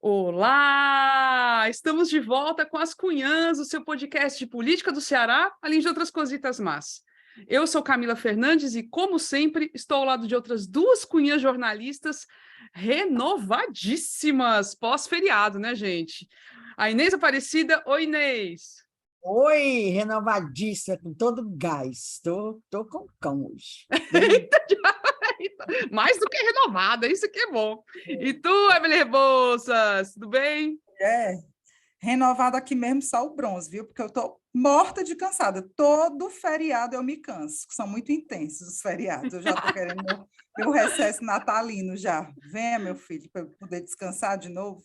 Olá! Estamos de volta com As Cunhãs, o seu podcast de política do Ceará, além de outras cositas más. Eu sou Camila Fernandes e, como sempre, estou ao lado de outras duas cunhãs jornalistas renovadíssimas, pós-feriado, né, gente? A Inês Aparecida. Oi, Inês! Oi, renovadíssima, com todo gás. Tô com cão hoje. Mais do que renovada, isso que é bom. E tu, Evelyn Rebouças, tudo bem? Renovado aqui mesmo, só o bronze, viu? Porque eu tô morta de cansada. Todo feriado eu me canso, que são muito intensos os feriados. Eu já tô querendo meu recesso natalino já. Venha, meu filho, para eu poder descansar de novo.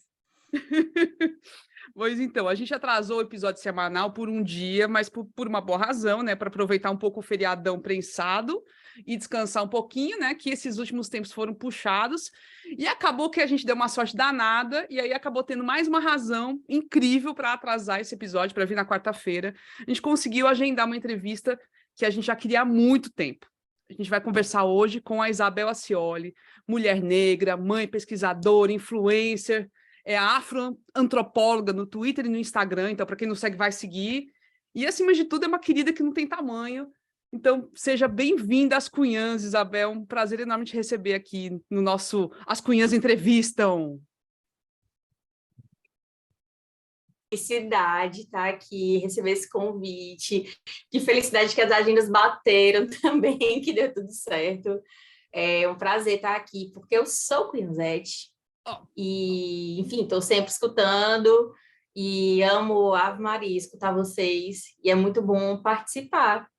Pois então, a gente atrasou o episódio semanal por um dia, mas por uma boa razão, né? Para aproveitar um pouco o feriadão prensado e descansar um pouquinho, né? Que esses últimos tempos foram puxados. E acabou que a gente deu uma sorte danada, e aí acabou tendo mais uma razão incrível para atrasar esse episódio, para vir na quarta-feira. A gente conseguiu agendar uma entrevista que a gente já queria há muito tempo. A gente vai conversar hoje com a Isabel Acioli, mulher negra, mãe pesquisadora, influencer. É a afroantropóloga no Twitter e no Instagram, então para quem não segue, vai seguir. E, acima de tudo, é uma querida que não tem tamanho. Então, seja bem-vinda às Cunhãs, Isabel. Um prazer enorme te receber aqui no nosso As Cunhãs Entrevistam. Felicidade estar aqui, receber esse convite. Que felicidade que as agendas bateram também, que deu tudo certo. É um prazer estar aqui, porque eu sou cunhãzete. E, enfim, estou sempre escutando e amo Ave Maria, escutar vocês. E é muito bom participar.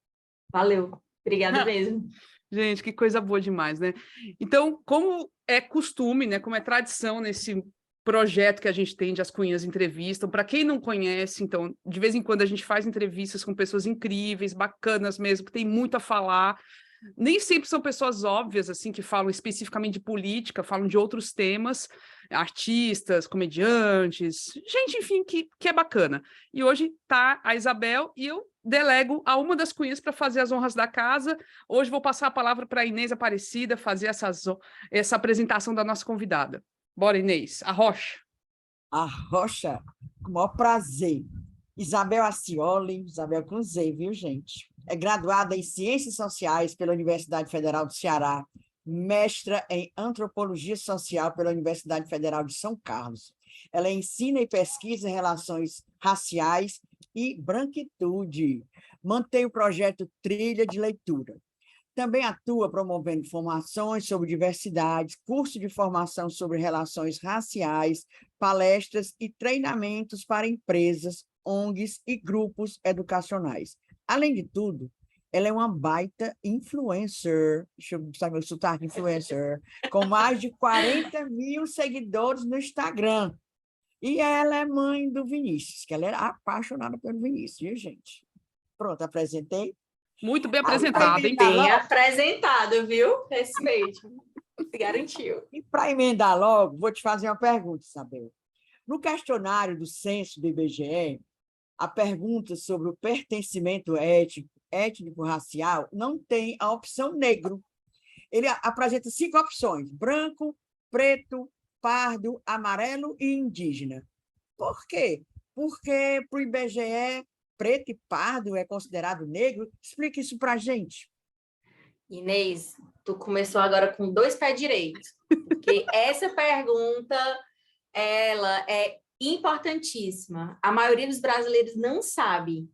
Valeu. Obrigada mesmo. Gente, que coisa boa demais, né? Então, como é costume, né? Como é tradição nesse projeto que a gente tem de As Cunhãs Entrevistam, para quem não conhece, então, de vez em quando a gente faz entrevistas com pessoas incríveis, bacanas mesmo, que tem muito a falar. Nem sempre são pessoas óbvias, assim, que falam especificamente de política, falam de outros temas, artistas, comediantes, gente, enfim, que é bacana. E hoje tá a Isabel e eu delego a uma das cunhas para fazer as honras da casa. Hoje vou passar a palavra para a Inês Aparecida fazer essa apresentação da nossa convidada. Bora, Inês, arrocha. Arrocha, com o maior prazer. Isabel Acioli, Isabel com Z, viu, gente? É graduada em Ciências Sociais pela Universidade Federal do Ceará, mestra em Antropologia Social pela Universidade Federal de São Carlos. Ela ensina e pesquisa relações raciais e branquitude. Mantém o projeto Trilha de Leitura. Também atua promovendo formações sobre diversidade, curso de formação sobre relações raciais, palestras e treinamentos para empresas, ONGs e grupos educacionais. Além de tudo, ela é uma baita influencer, deixa eu saber o sotaque, influencer, com mais de 40 mil seguidores no Instagram. E ela é mãe do Vinícius, que ela era apaixonada pelo Vinícius, viu, gente? Pronto, apresentei. Muito bem apresentada, hein? Bem apresentado, viu? Respeito. Se garantiu. E para emendar logo, vou te fazer uma pergunta, Isabel. No questionário do censo do IBGE, a pergunta sobre o pertencimento étnico-racial não tem a opção negro. Ele apresenta 5 opções: branco, preto, pardo, amarelo e indígena. Por quê? Porque para o IBGE, preto e pardo é considerado negro? Explica isso para a gente. Inês, tu começou agora com 2 pés direitos, porque essa pergunta, ela é importantíssima. A maioria dos brasileiros não sabe.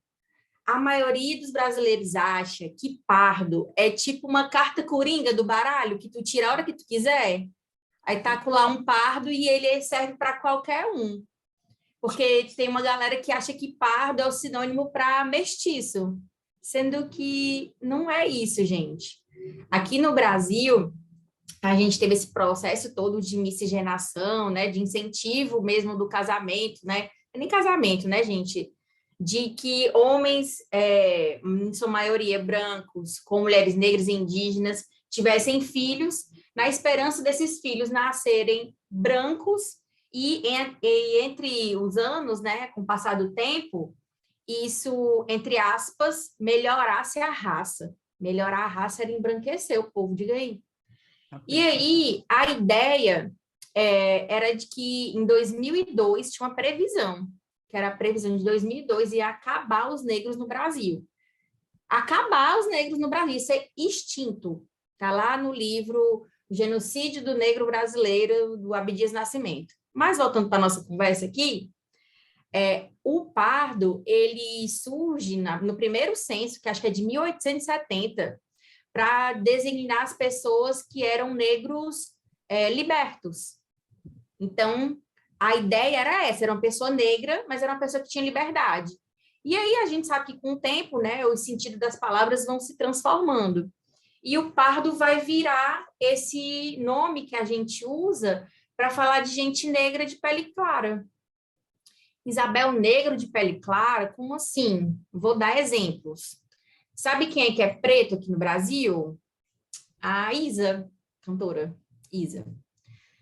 A maioria dos brasileiros acha que pardo é tipo uma carta coringa do baralho, que tu tira a hora que tu quiser. Aí tá com lá um pardo e ele serve para qualquer um. Porque tem uma galera que acha que pardo é o sinônimo para mestiço, sendo que não é isso, gente. Aqui no Brasil, a gente teve esse processo todo de miscigenação, né, de incentivo mesmo do casamento, né, nem casamento, né, gente, de que homens, em sua maioria brancos, com mulheres negras e indígenas, tivessem filhos, na esperança desses filhos nascerem brancos e entre os anos, né, com o passar do tempo, isso, entre aspas, melhorasse a raça. Melhorar a raça era embranquecer o povo, diga aí. E aí, a ideia era de que em 2002 tinha uma previsão, que era a previsão de 2002 ia acabar os negros no Brasil. Acabar os negros no Brasil, ser extinto. Está lá no livro Genocídio do Negro Brasileiro, do Abdias Nascimento. Mas voltando para a nossa conversa aqui, o pardo, ele surge no primeiro censo, que acho que é de 1870, para designar as pessoas que eram negros libertos. Então, a ideia era essa, era uma pessoa negra, mas era uma pessoa que tinha liberdade. E aí a gente sabe que com o tempo, né, o sentido das palavras vão se transformando. E o pardo vai virar esse nome que a gente usa para falar de gente negra de pele clara. Isabel, negro de pele clara? Como assim? Vou dar exemplos. Sabe quem é preto aqui no Brasil? A Isa, cantora Isa.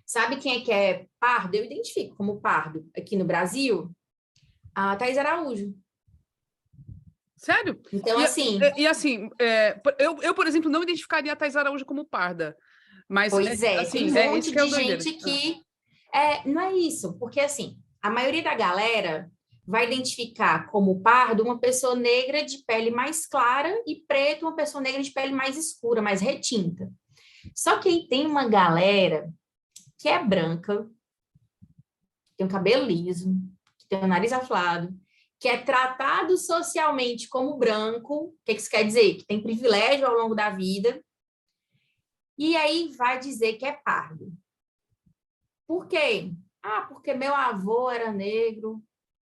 Sabe quem é pardo? Eu identifico como pardo aqui no Brasil? A Thaís Araújo. Sério? Então, assim... eu, por exemplo, não identificaria a Thaís Araújo como parda. Mas, pois assim, tem um monte isso que é o de gente que... não é isso, porque, assim, a maioria da galera vai identificar como pardo uma pessoa negra de pele mais clara e preto uma pessoa negra de pele mais escura, mais retinta. Só que aí tem uma galera que é branca, tem um cabelo liso, que tem o nariz aflado, que é tratado socialmente como branco. O que isso quer dizer? Que tem privilégio ao longo da vida. E aí vai dizer que é pardo. Por quê? Porque meu avô era negro,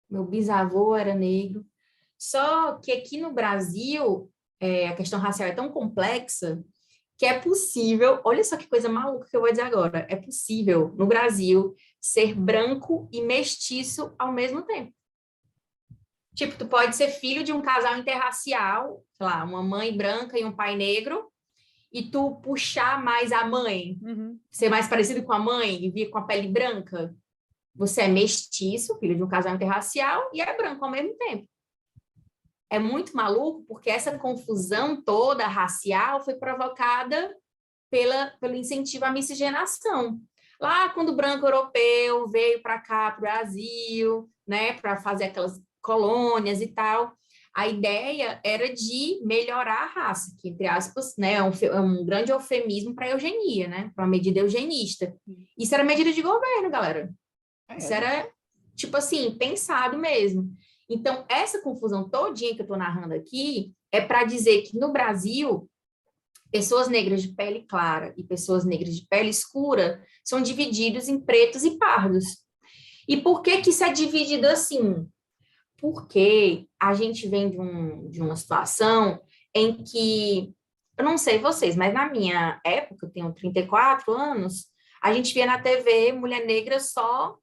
meu bisavô era negro. Só que aqui no Brasil, a questão racial é tão complexa que é possível, olha só que coisa maluca que eu vou dizer agora, é possível, no Brasil, ser branco e mestiço ao mesmo tempo. Tipo, tu pode ser filho de um casal interracial, sei lá, uma mãe branca e um pai negro, e tu puxar mais a mãe, ser mais parecido com a mãe e vir com a pele branca. Você é mestiço, filho de um casal interracial, e é branco ao mesmo tempo. É muito maluco, porque essa confusão toda racial foi provocada pelo incentivo à miscigenação. Lá, quando o branco europeu veio para cá, para o Brasil, né, para fazer aquelas colônias e tal, a ideia era de melhorar a raça, que, entre aspas, né, é um grande eufemismo para a eugenia, né, para uma medida eugenista. Isso era medida de governo, galera. Isso era, tipo assim, pensado mesmo. Então, essa confusão todinha que eu estou narrando aqui é para dizer que no Brasil, pessoas negras de pele clara e pessoas negras de pele escura são divididos em pretos e pardos. E por que isso é dividido assim? Porque a gente vem de uma situação em que, eu não sei vocês, mas na minha época, eu tenho 34 anos, a gente via na TV mulher negra só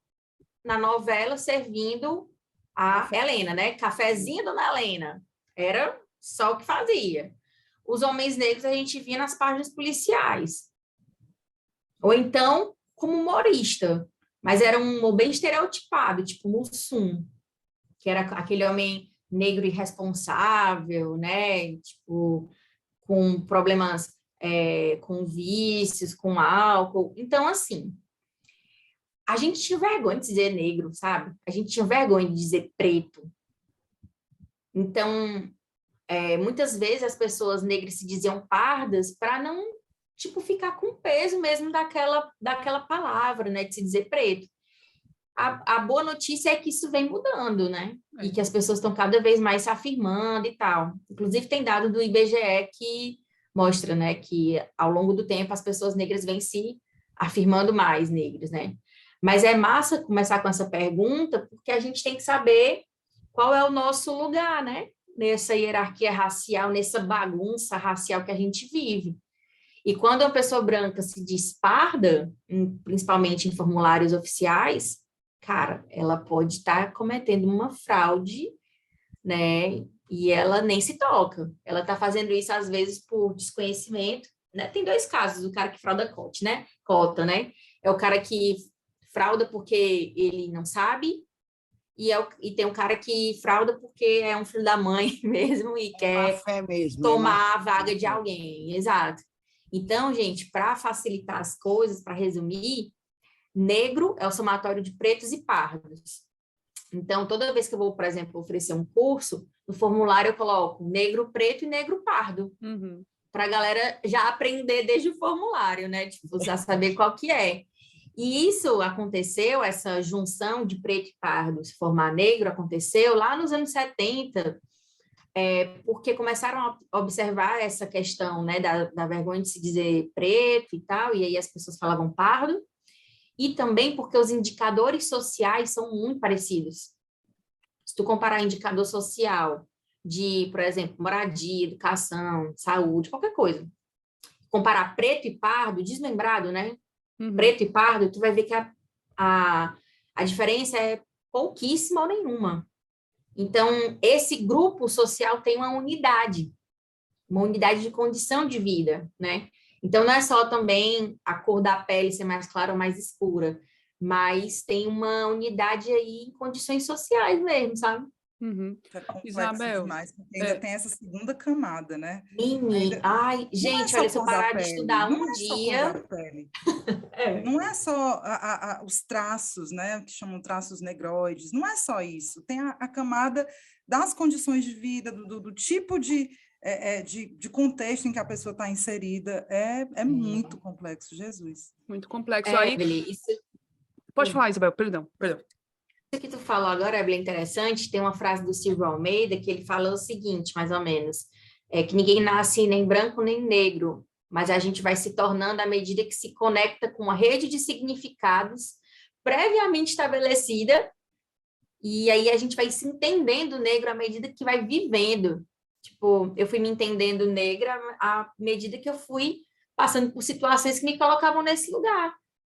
na novela servindo a Helena, né? Cafezinho, dona Helena. Era só o que fazia. Os homens negros a gente via nas páginas policiais. Ou então, como humorista. Mas era um humor bem estereotipado, tipo Mussum, que era aquele homem negro irresponsável, né? Tipo, com problemas, com vícios, com álcool. Então, assim, a gente tinha vergonha de dizer negro, sabe? A gente tinha vergonha de dizer preto. Então, muitas vezes as pessoas negras se diziam pardas para não, tipo, ficar com peso mesmo daquela palavra, né? De se dizer preto. A boa notícia é que isso vem mudando, né? E que as pessoas estão cada vez mais se afirmando e tal. Inclusive, tem dado do IBGE que mostra, né? Que ao longo do tempo as pessoas negras vêm se afirmando mais negras, né? Mas é massa começar com essa pergunta, porque a gente tem que saber qual é o nosso lugar, né? Nessa hierarquia racial, nessa bagunça racial que a gente vive. E quando uma pessoa branca se diz parda, principalmente em formulários oficiais, cara, ela pode estar cometendo uma fraude, né? E ela nem se toca. Ela está fazendo isso, às vezes, por desconhecimento, né? Tem dois casos, o cara que frauda cota, né? É o cara que frauda porque ele não sabe, e tem um cara que frauda porque é um filho da mãe mesmo e quer tomar a vaga de alguém. Exato. Então, gente, para facilitar as coisas, para resumir, negro é o somatório de pretos e pardos. Então, toda vez que eu vou, por exemplo, oferecer um curso, no formulário eu coloco negro preto e negro pardo, para a galera já aprender desde o formulário, né? Tipo, já saber qual que é. E isso aconteceu, essa junção de preto e pardo se formar negro aconteceu lá nos anos 70, porque começaram a observar essa questão, né, da vergonha de se dizer preto e tal, e aí as pessoas falavam pardo, e também porque os indicadores sociais são muito parecidos. Se tu comparar indicador social de, por exemplo, moradia, educação, saúde, qualquer coisa, comparar preto e pardo, desmembrado, né? Preto e pardo, tu vai ver que a diferença é pouquíssima ou nenhuma. Então, esse grupo social tem uma unidade de condição de vida, né? Então, não é só também a cor da pele ser mais clara ou mais escura, mas tem uma unidade aí em condições sociais mesmo, sabe? É complexo Isabel, demais, porque ainda tem essa segunda camada, né? Ai, Não é gente, só olha, se eu cor da parar de pele, estudar não um é só cor da dia... pele. Não é só os traços, né, que chamam traços negroides, não é só isso. Tem a camada das condições de vida, do tipo de contexto em que a pessoa está inserida. É muito complexo, Jesus. Muito complexo. Aí, Evelyn, isso pode falar, Isabel, perdão. que tu falou agora é bem interessante. Tem uma frase do Silvio Almeida que ele fala o seguinte, mais ou menos, que ninguém nasce nem branco nem negro, mas a gente vai se tornando à medida que se conecta com uma rede de significados previamente estabelecida, e aí a gente vai se entendendo negro à medida que vai vivendo. Tipo, eu fui me entendendo negra à medida que eu fui passando por situações que me colocavam nesse lugar,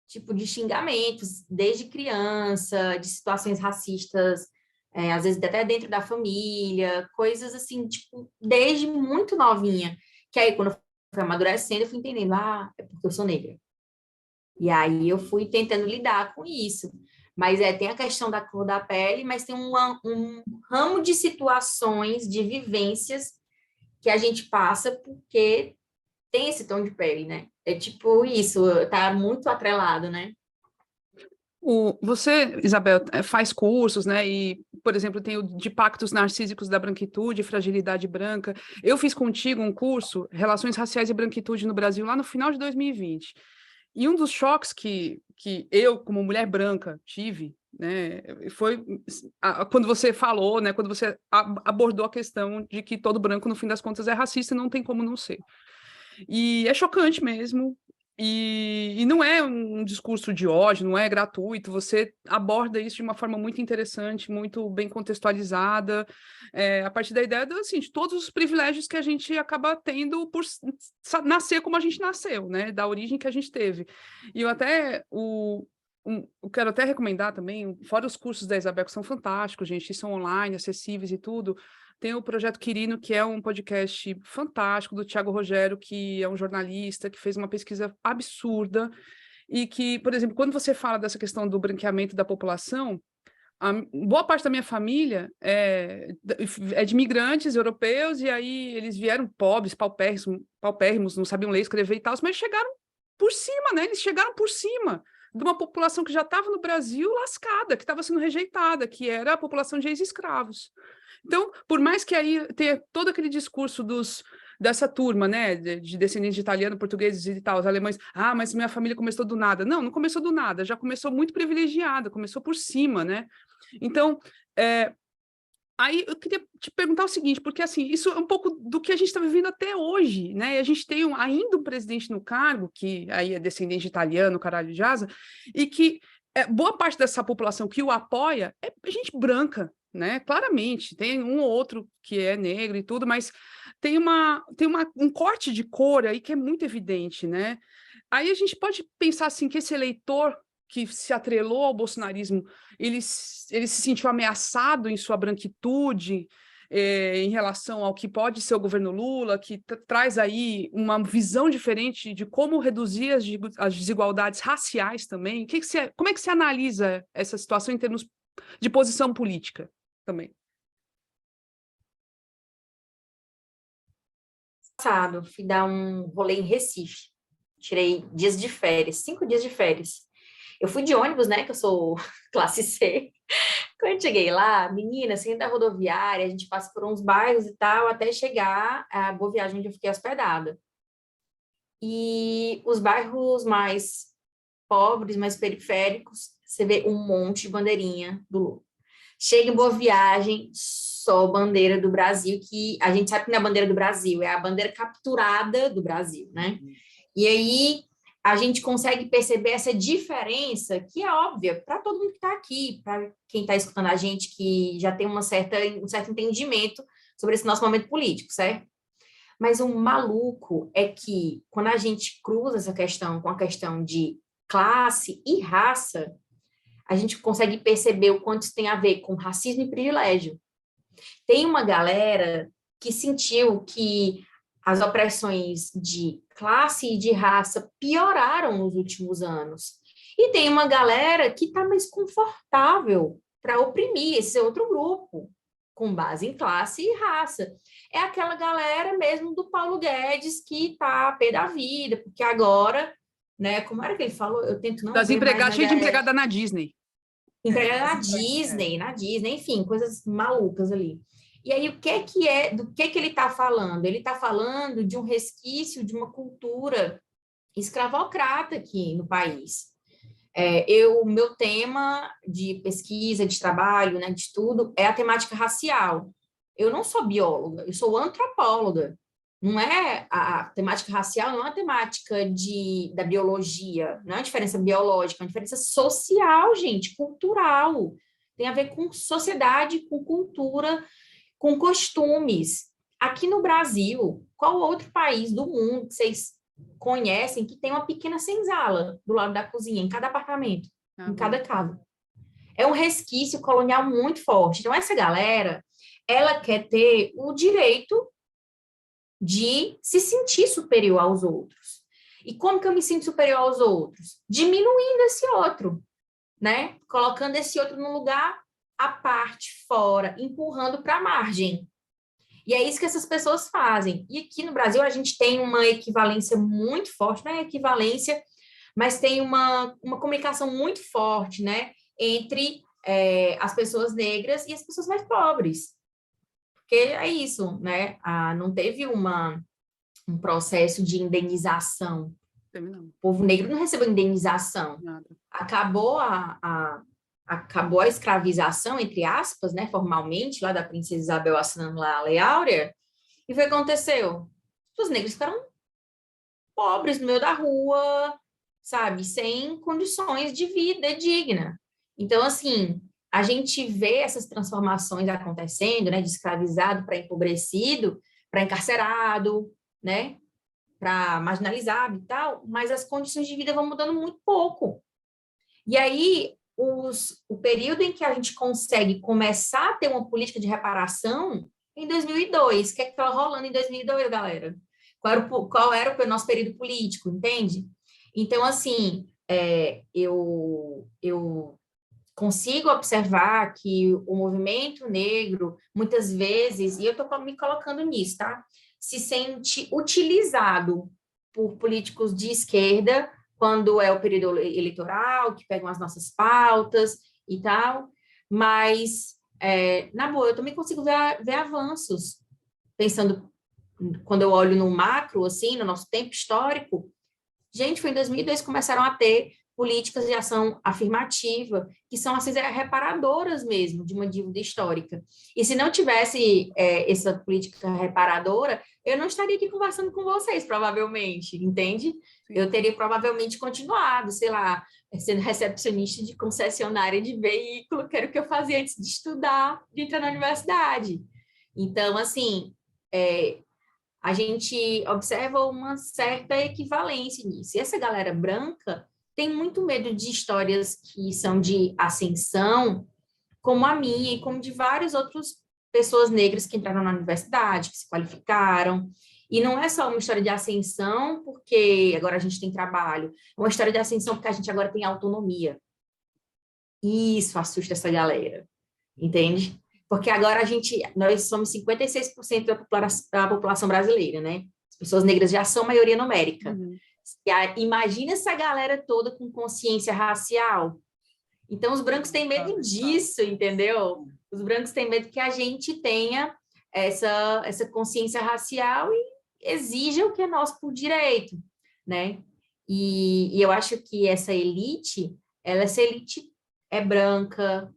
tipo, de xingamentos, desde criança, de situações racistas, às vezes até dentro da família, coisas assim, tipo, desde muito novinha, que aí quando eu fui amadurecendo, eu fui entendendo, é porque eu sou negra. E aí eu fui tentando lidar com isso. Mas tem a questão da cor da pele, mas tem um ramo de situações, de vivências que a gente passa porque tem esse tom de pele, né? É tipo isso, tá muito atrelado, né? Você, Isabel, faz cursos, né? E, por exemplo, tem o de Pactos Narcísicos da Branquitude, Fragilidade Branca. Eu fiz contigo um curso, Relações Raciais e Branquitude no Brasil, lá no final de 2020. E um dos choques que eu, como mulher branca, tive, né, foi quando você falou, né, quando você abordou a questão de que todo branco, no fim das contas, é racista e não tem como não ser. E é chocante mesmo. E não é um discurso de ódio, não é gratuito, você aborda isso de uma forma muito interessante, muito bem contextualizada, a partir da ideia assim, de todos os privilégios que a gente acaba tendo por nascer como a gente nasceu, né? Da origem que a gente teve. E eu até eu quero até recomendar também, fora os cursos da Isabel, que são fantásticos, gente, são online, acessíveis e tudo. Tem o Projeto Quirino, que é um podcast fantástico do Tiago Rogério, que é um jornalista, que fez uma pesquisa absurda, e que, por exemplo, quando você fala dessa questão do branqueamento da população, boa parte da minha família é de imigrantes europeus, e aí eles vieram pobres, paupérrimos, não sabiam ler, escrever e tal, mas chegaram por cima, né? Eles chegaram por cima de uma população que já estava no Brasil lascada, que estava sendo rejeitada, que era a população de ex-escravos. Então, por mais que aí tenha todo aquele discurso dessa turma, né, de descendentes de italiano, portugueses e tal, os alemães, mas minha família começou do nada. Não começou do nada, já começou muito privilegiada, começou por cima, né? Então, aí eu queria te perguntar o seguinte, porque assim, isso é um pouco do que a gente está vivendo até hoje, né? E a gente tem ainda um presidente no cargo, que aí é descendente de italiano, caralho de asa, e que boa parte dessa população que o apoia é gente branca, né? Claramente, tem um ou outro que é negro e tudo, mas tem um corte de cor aí que é muito evidente, né? Aí a gente pode pensar assim que esse eleitor que se atrelou ao bolsonarismo, ele se sentiu ameaçado em sua branquitude, em relação ao que pode ser o governo Lula, que traz aí uma visão diferente de como reduzir as desigualdades raciais também. Como é que se analisa essa situação em termos de posição política também? Passado, fui dar um rolê em Recife. Tirei dias de férias, 5 dias de férias. Eu fui de ônibus, né, que eu sou classe C. Quando eu cheguei lá, menina, saindo da rodoviária, a gente passa por uns bairros e tal, até chegar a Boa Viagem, onde eu fiquei hospedada. E os bairros mais pobres, mais periféricos, você vê um monte de bandeirinha do Lula. Chega em Boa Viagem, só bandeira do Brasil, que a gente sabe que não é a bandeira do Brasil, é a bandeira capturada do Brasil, né? E aí a gente consegue perceber essa diferença, que é óbvia para todo mundo que está aqui, para quem está escutando a gente, que já tem um certo entendimento sobre esse nosso momento político, certo? Mas o maluco é que, quando a gente cruza essa questão com a questão de classe e raça, a gente consegue perceber o quanto isso tem a ver com racismo e privilégio. Tem uma galera que sentiu que as opressões de classe e de raça pioraram nos últimos anos. E tem uma galera que está mais confortável para oprimir esse outro grupo, com base em classe e raça. É aquela galera mesmo do Paulo Guedes que está a pé da vida, porque agora, né, como era que ele falou? Eu tento não Das ver mais, empregadas, cheio de empregada na Disney. empregada na Disney, enfim, coisas malucas ali. E aí, do que ele está falando? Ele está falando de um resquício de uma cultura escravocrata aqui no país. Meu tema de pesquisa, de trabalho, né, de estudo, é a temática racial. Eu não sou bióloga, eu sou antropóloga. Não é a temática racial, não é a temática da biologia, não é uma diferença biológica, é uma diferença social, gente, cultural. Tem a ver com sociedade, com cultura, com costumes. Aqui no Brasil, qual outro país do mundo que vocês conhecem que tem uma pequena senzala do lado da cozinha, em cada apartamento, em cada casa? É um resquício colonial muito forte. Então, essa galera, ela quer ter o direito de se sentir superior aos outros. E como que eu me sinto superior aos outros? Diminuindo esse outro, né? Colocando esse outro num lugar à parte, fora, empurrando para a margem. E é isso que essas pessoas fazem. E aqui no Brasil a gente tem uma equivalência muito forte, não é equivalência, mas tem uma comunicação muito forte, né, entre as pessoas negras e as pessoas mais pobres. Porque é isso, né? Não teve um processo de indenização. Não. O povo negro não recebeu indenização. Nada. Acabou a escravização, entre aspas, né, formalmente, lá da princesa Isabel assinando lá a Lei Áurea, e o que aconteceu? Os negros ficaram pobres no meio da rua, sabe, sem condições de vida digna. Então, assim, a gente vê essas transformações acontecendo, né, de escravizado para empobrecido, para encarcerado, né, para marginalizado e tal, mas as condições de vida vão mudando muito pouco. E aí, o período em que a gente consegue começar a ter uma política de reparação em 2002. O que é que estava rolando em 2002, galera? Qual era o nosso período político, entende? Então, assim, eu consigo observar que o movimento negro, muitas vezes, e eu estou me colocando nisso, tá? Se sente utilizado por políticos de esquerda quando é o período eleitoral, que pegam as nossas pautas e tal, mas, na boa, eu também consigo ver avanços, pensando, quando eu olho no macro, assim, no nosso tempo histórico, gente, foi em 2002 que começaram a ter políticas de ação afirmativa, que são assim, reparadoras mesmo, de uma dívida histórica. E se não tivesse essa política reparadora, eu não estaria aqui conversando com vocês, provavelmente, entende? Sim. Eu teria provavelmente continuado, sei lá, sendo recepcionista de concessionária de veículo, que era o que eu fazia antes de estudar, de entrar na universidade. Então, assim, a gente observa uma certa equivalência nisso. E essa galera branca tem muito medo de histórias que são de ascensão, como a minha e como de várias outras pessoas negras que entraram na universidade, que se qualificaram. E não é só uma história de ascensão porque agora a gente tem trabalho, é uma história de ascensão porque a gente agora tem autonomia. Isso assusta essa galera, entende? Porque agora nós somos 56% da população brasileira, né? As pessoas negras já são maioria numérica. Uhum. Imagina essa galera toda com consciência racial. Então, os brancos têm medo disso, entendeu? Os brancos têm medo que a gente tenha essa consciência racial e exija o que é nosso por direito, né? E eu acho que essa elite é branca,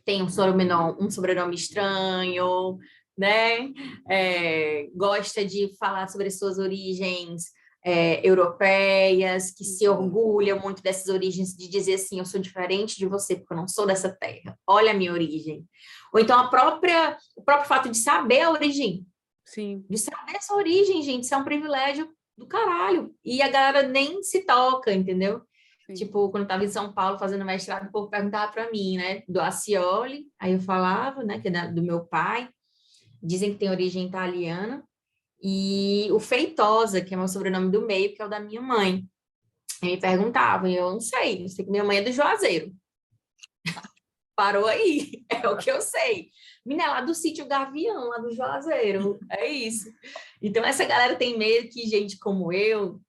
tem um sobrenome estranho, né? Gosta de falar sobre as suas origens europeias, que se orgulham muito dessas origens, de dizer assim, eu sou diferente de você, porque eu não sou dessa terra, olha a minha origem. Ou então o próprio fato de saber a origem. Sim. De saber essa origem, gente, isso é um privilégio do caralho. E a galera nem se toca, entendeu? Sim. Tipo, quando eu estava em São Paulo fazendo mestrado, o povo perguntava para mim, né? Do Acioli, aí eu falava, né? Que é do meu pai. Dizem que tem origem italiana. E o Feitosa, que é meu sobrenome do meio, que é o da minha mãe. Aí me perguntavam, e eu não sei que minha mãe é do Juazeiro. Parou aí, é o que eu sei. Menina, é lá do sítio Gavião, lá do Juazeiro, é isso. Então, essa galera tem medo que gente como eu,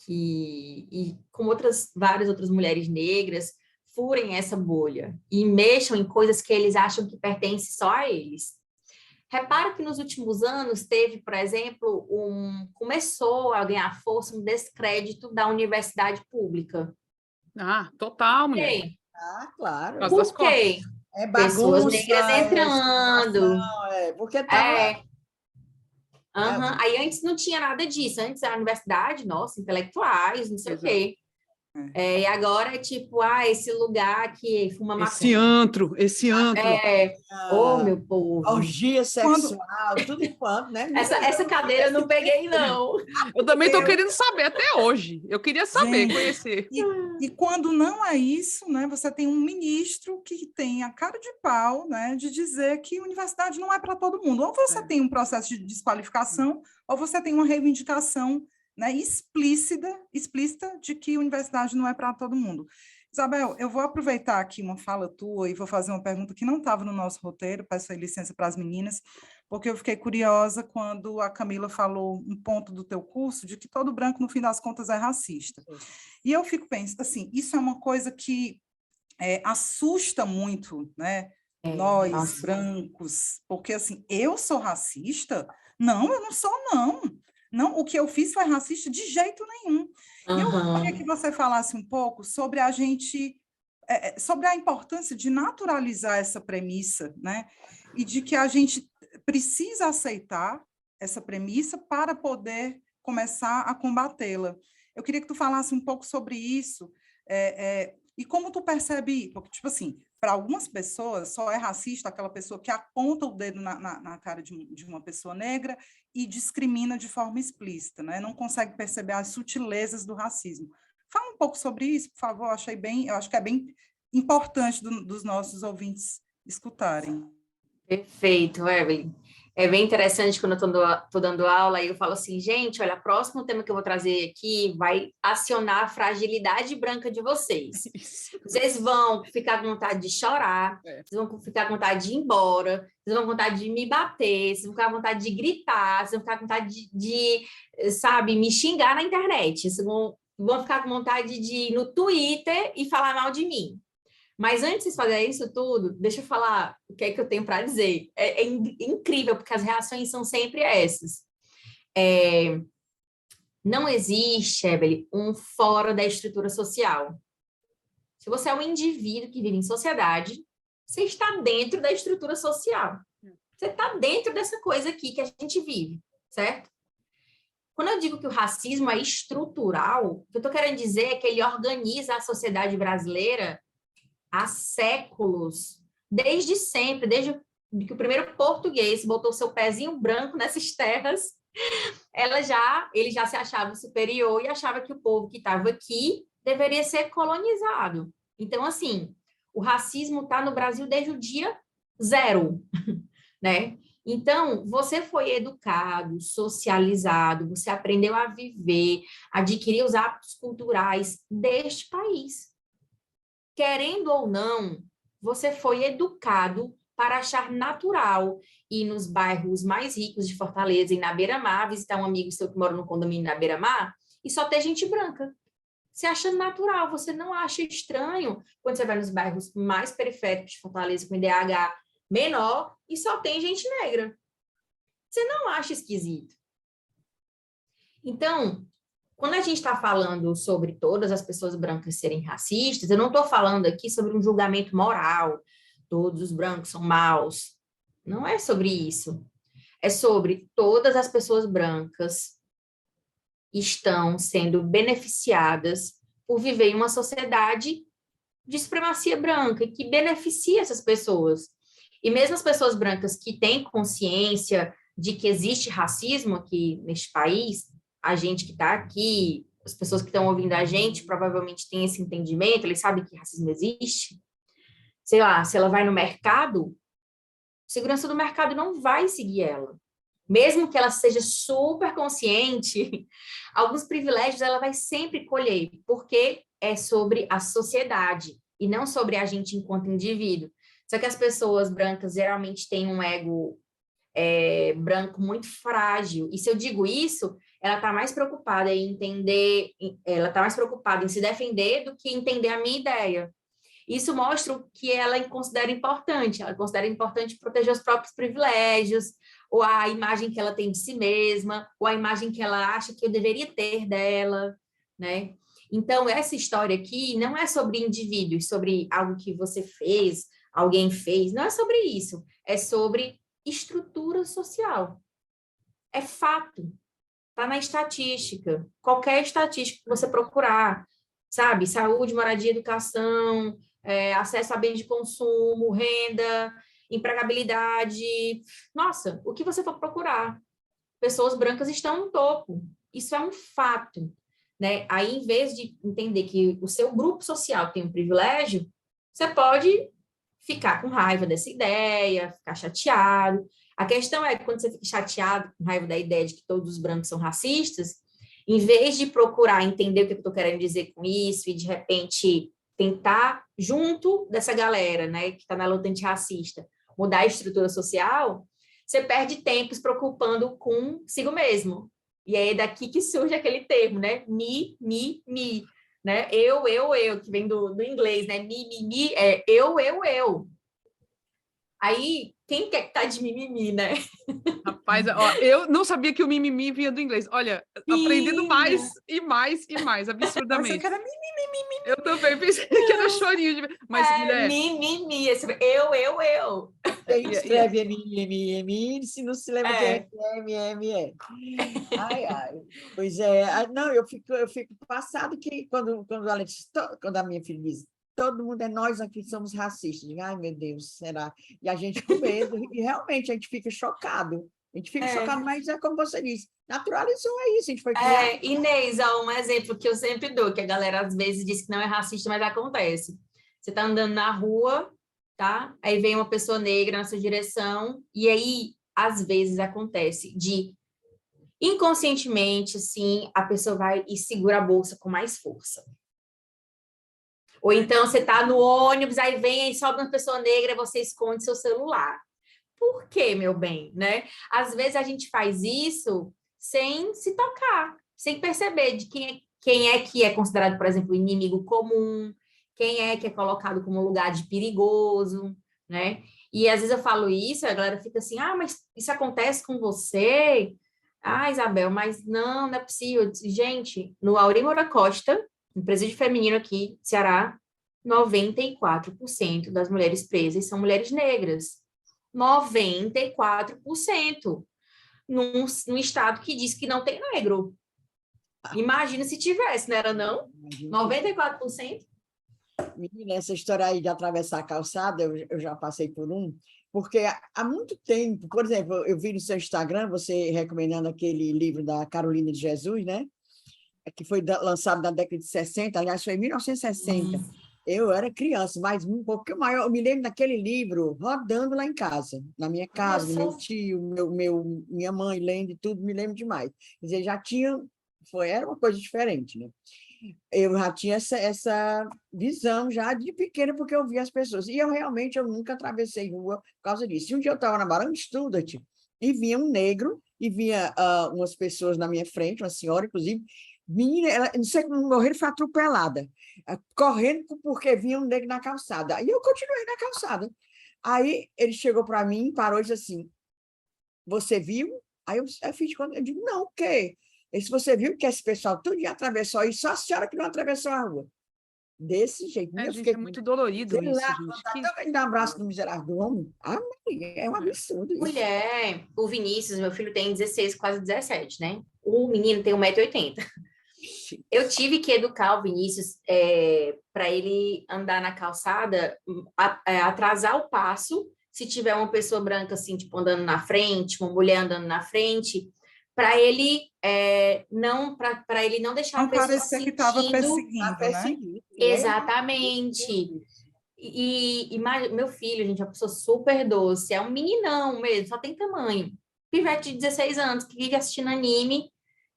e como várias outras mulheres negras, furem essa bolha e mexam em coisas que eles acham que pertencem só a eles. Repara que nos últimos anos teve, por exemplo, começou a ganhar força um descrédito da universidade pública. Ah, total, mulher. Claro. Por quê? É bagunça, pessoas negras entrando. Porque tá... Aí antes não tinha nada disso. Antes a universidade, nossa, intelectuais, não sei o quê. E agora é tipo, esse lugar que fuma maconha. Esse antro. Meu povo. Orgia sexual, tudo enquanto, né? Essa cadeira eu não peguei, não. Eu também estou querendo saber até hoje. Eu queria saber, Gente, conhecer. E quando não é isso, né, você tem um ministro que tem a cara de pau, né, de dizer que a universidade não é para todo mundo. Ou você tem um processo de desqualificação, ou você tem uma reivindicação, né, explícita de que a universidade não é para todo mundo. Isabel, eu vou aproveitar aqui uma fala tua e vou fazer uma pergunta que não estava no nosso roteiro, peço licença para as meninas, porque eu fiquei curiosa quando a Camila falou um ponto do teu curso de que todo branco, no fim das contas, é racista. E eu fico pensando, assim, isso é uma coisa que assusta muito, né? Nós, brancos, porque, assim, eu sou racista? Não, eu não sou, não. Não, o que eu fiz foi racista de jeito nenhum. E eu queria que você falasse um pouco sobre sobre a importância de naturalizar essa premissa, né? E de que a gente precisa aceitar essa premissa para poder começar a combatê-la. Eu queria que tu falasse um pouco sobre isso, e como tu percebe, porque, tipo assim, para algumas pessoas, só é racista aquela pessoa que aponta o dedo na cara de uma pessoa negra e discrimina de forma explícita, né? Não consegue perceber as sutilezas do racismo. Fala um pouco sobre isso, por favor, eu acho que é bem importante dos nossos ouvintes escutarem. Perfeito, Evelyn. É bem interessante quando eu estou dando aula e eu falo assim, gente, olha, o próximo tema que eu vou trazer aqui vai acionar a fragilidade branca de vocês. Vocês vão ficar com vontade de chorar, vocês vão ficar com vontade de ir embora, vocês vão com vontade de me bater, vocês vão ficar com vontade de gritar, vocês vão ficar com vontade sabe, me xingar na internet, vocês vão ficar com vontade de ir no Twitter e falar mal de mim. Mas antes de vocês fazerem isso tudo, deixa eu falar o que é que eu tenho para dizer. É incrível, porque as reações são sempre essas. Não existe, Evelyn, um fora da estrutura social. Se você é um indivíduo que vive em sociedade, você está dentro da estrutura social. Você está dentro dessa coisa aqui que a gente vive, certo? Quando eu digo que o racismo é estrutural, o que eu estou querendo dizer é que ele organiza a sociedade brasileira há séculos, desde sempre, desde que o primeiro português botou seu pezinho branco nessas terras, ele já se achava superior e achava que o povo que estava aqui deveria ser colonizado. Então, assim, o racismo está no Brasil desde o dia zero, né? Então, você foi educado, socializado, você aprendeu a viver, adquirir os hábitos culturais deste país. Querendo ou não, você foi educado para achar natural ir nos bairros mais ricos de Fortaleza e na Beira-Mar, visitar um amigo seu que mora no condomínio na Beira-Mar e só ter gente branca. Você acha natural, você não acha estranho quando você vai nos bairros mais periféricos de Fortaleza, com IDH menor, e só tem gente negra. Você não acha esquisito. Então, quando a gente está falando sobre todas as pessoas brancas serem racistas, eu não estou falando aqui sobre um julgamento moral, todos os brancos são maus. Não é sobre isso. É sobre todas as pessoas brancas estão sendo beneficiadas por viver em uma sociedade de supremacia branca, que beneficia essas pessoas. E mesmo as pessoas brancas que têm consciência de que existe racismo aqui neste país, a gente que está aqui, as pessoas que estão ouvindo a gente, provavelmente têm esse entendimento, eles sabem que racismo existe. Sei lá, se ela vai no mercado, segurança do mercado não vai seguir ela. Mesmo que ela seja super consciente, alguns privilégios ela vai sempre colher, porque é sobre a sociedade e não sobre a gente enquanto indivíduo. Só que as pessoas brancas geralmente têm um ego branco muito frágil. E se eu digo isso, ela está mais preocupada em entender, ela está mais preocupada em se defender do que entender a minha ideia. Isso mostra o que ela considera importante. Ela considera importante proteger os próprios privilégios, ou a imagem que ela tem de si mesma, ou a imagem que ela acha que eu deveria ter dela, né? Então, essa história aqui não é sobre indivíduos, sobre algo que você fez, alguém fez, não é sobre isso. É sobre estrutura social. É fato. Está na estatística. Qualquer estatística que você procurar, sabe? Saúde, moradia, educação, acesso a bens de consumo, renda, empregabilidade. Nossa, o que você for procurar, pessoas brancas estão no topo. Isso é um fato, né? Aí, em vez de entender que o seu grupo social tem um privilégio, você pode ficar com raiva dessa ideia, ficar chateado. A questão é que quando você fica chateado, com raiva da ideia de que todos os brancos são racistas, em vez de procurar entender o que eu estou querendo dizer com isso e, de repente, tentar, junto dessa galera, né, que está na luta antirracista, mudar a estrutura social, você perde tempo se preocupando consigo mesmo. E aí é daqui que surge aquele termo, né? Me, né? Eu, que vem do inglês, né? Me, é eu. Aí, quem quer que tá de mimimi, né? Rapaz, ó, eu não sabia que o mimimi vinha do inglês. Olha, aprendendo mais e mais e mais, absurdamente. Eu quero Eu também pensei que era chorinho. Mas, mulher... mimimi, eu. Quem escreve M, se não se lembra que é M. Ai, ai. Pois é. Não, eu fico passado que quando a minha filha diz, todo mundo nós aqui somos racistas. Digo, ai, meu Deus, será? E a gente com medo, e realmente a gente fica chocado. A gente fica chocado, mas é como você disse, naturalizou isso, a gente foi criado. Inês, ó, um exemplo que eu sempre dou, que a galera às vezes diz que não é racista, mas acontece. Você tá andando na rua, tá? Aí vem uma pessoa negra na sua direção, e aí, às vezes, acontece de, inconscientemente, assim, a pessoa vai e segura a bolsa com mais força. Ou então você tá no ônibus, aí vem e sobe uma pessoa negra e você esconde seu celular. Por quê, meu bem, né? Às vezes a gente faz isso sem se tocar, sem perceber de quem é que é considerado, por exemplo, inimigo comum, quem é que é colocado como lugar de perigoso, né? E às vezes eu falo isso, a galera fica assim, mas isso acontece com você? Ah, Isabel, mas não é possível. Gente, no Aurim Moura Costa, no presídio feminino aqui, Ceará, 94% das mulheres presas são mulheres negras. 94%. Num estado que diz que não tem negro. Imagina se tivesse, não era não? 94%. Menina, essa história aí de atravessar a calçada, eu já passei por porque há muito tempo, por exemplo, eu vi no seu Instagram, você recomendando aquele livro da Carolina de Jesus, né? Que foi lançado na década de 60, aliás, foi em 1960. Eu era criança, mas um pouquinho maior. Eu me lembro daquele livro rodando lá em casa, na minha casa, do meu tio, minha mãe lendo e tudo, me lembro demais. Quer dizer, era uma coisa diferente, né? Eu já tinha essa visão já de pequena, porque eu via as pessoas. E eu nunca atravessei rua por causa disso. E um dia eu estava na Barão de Stuttgart e vinha um negro, e vinha umas pessoas na minha frente, uma senhora, inclusive, menina, ela, não sei como morrer, foi atropelada, correndo porque vinha um negro na calçada. Aí eu continuei na calçada. Aí ele chegou para mim, parou e disse assim, você viu? Aí eu fiz de conta, eu digo, não, o quê? Ele disse, você viu que esse pessoal todo dia atravessou aí, só a senhora que não atravessou a rua. Desse jeito. Eu Gente, fiquei é com... muito dolorido Sei isso, lá, gente. vontade de dar um abraço no miserável do homem. Ah, Maria, é um absurdo isso. Mulher, o Vinícius, meu filho tem 16, quase 17, né? O menino tem 1,80 m. Eu tive que educar o Vinícius para ele andar na calçada, atrasar o passo, se tiver uma pessoa branca assim, tipo, andando na frente, uma mulher andando na frente, para ele para ele não deixar Não a pessoa parecia que estava sentindo Tá perseguindo, né? perseguindo. exatamente. E meu filho, gente, é uma pessoa super doce, é um meninão mesmo, só tem tamanho. Pivete de 16 anos, que vive assistindo anime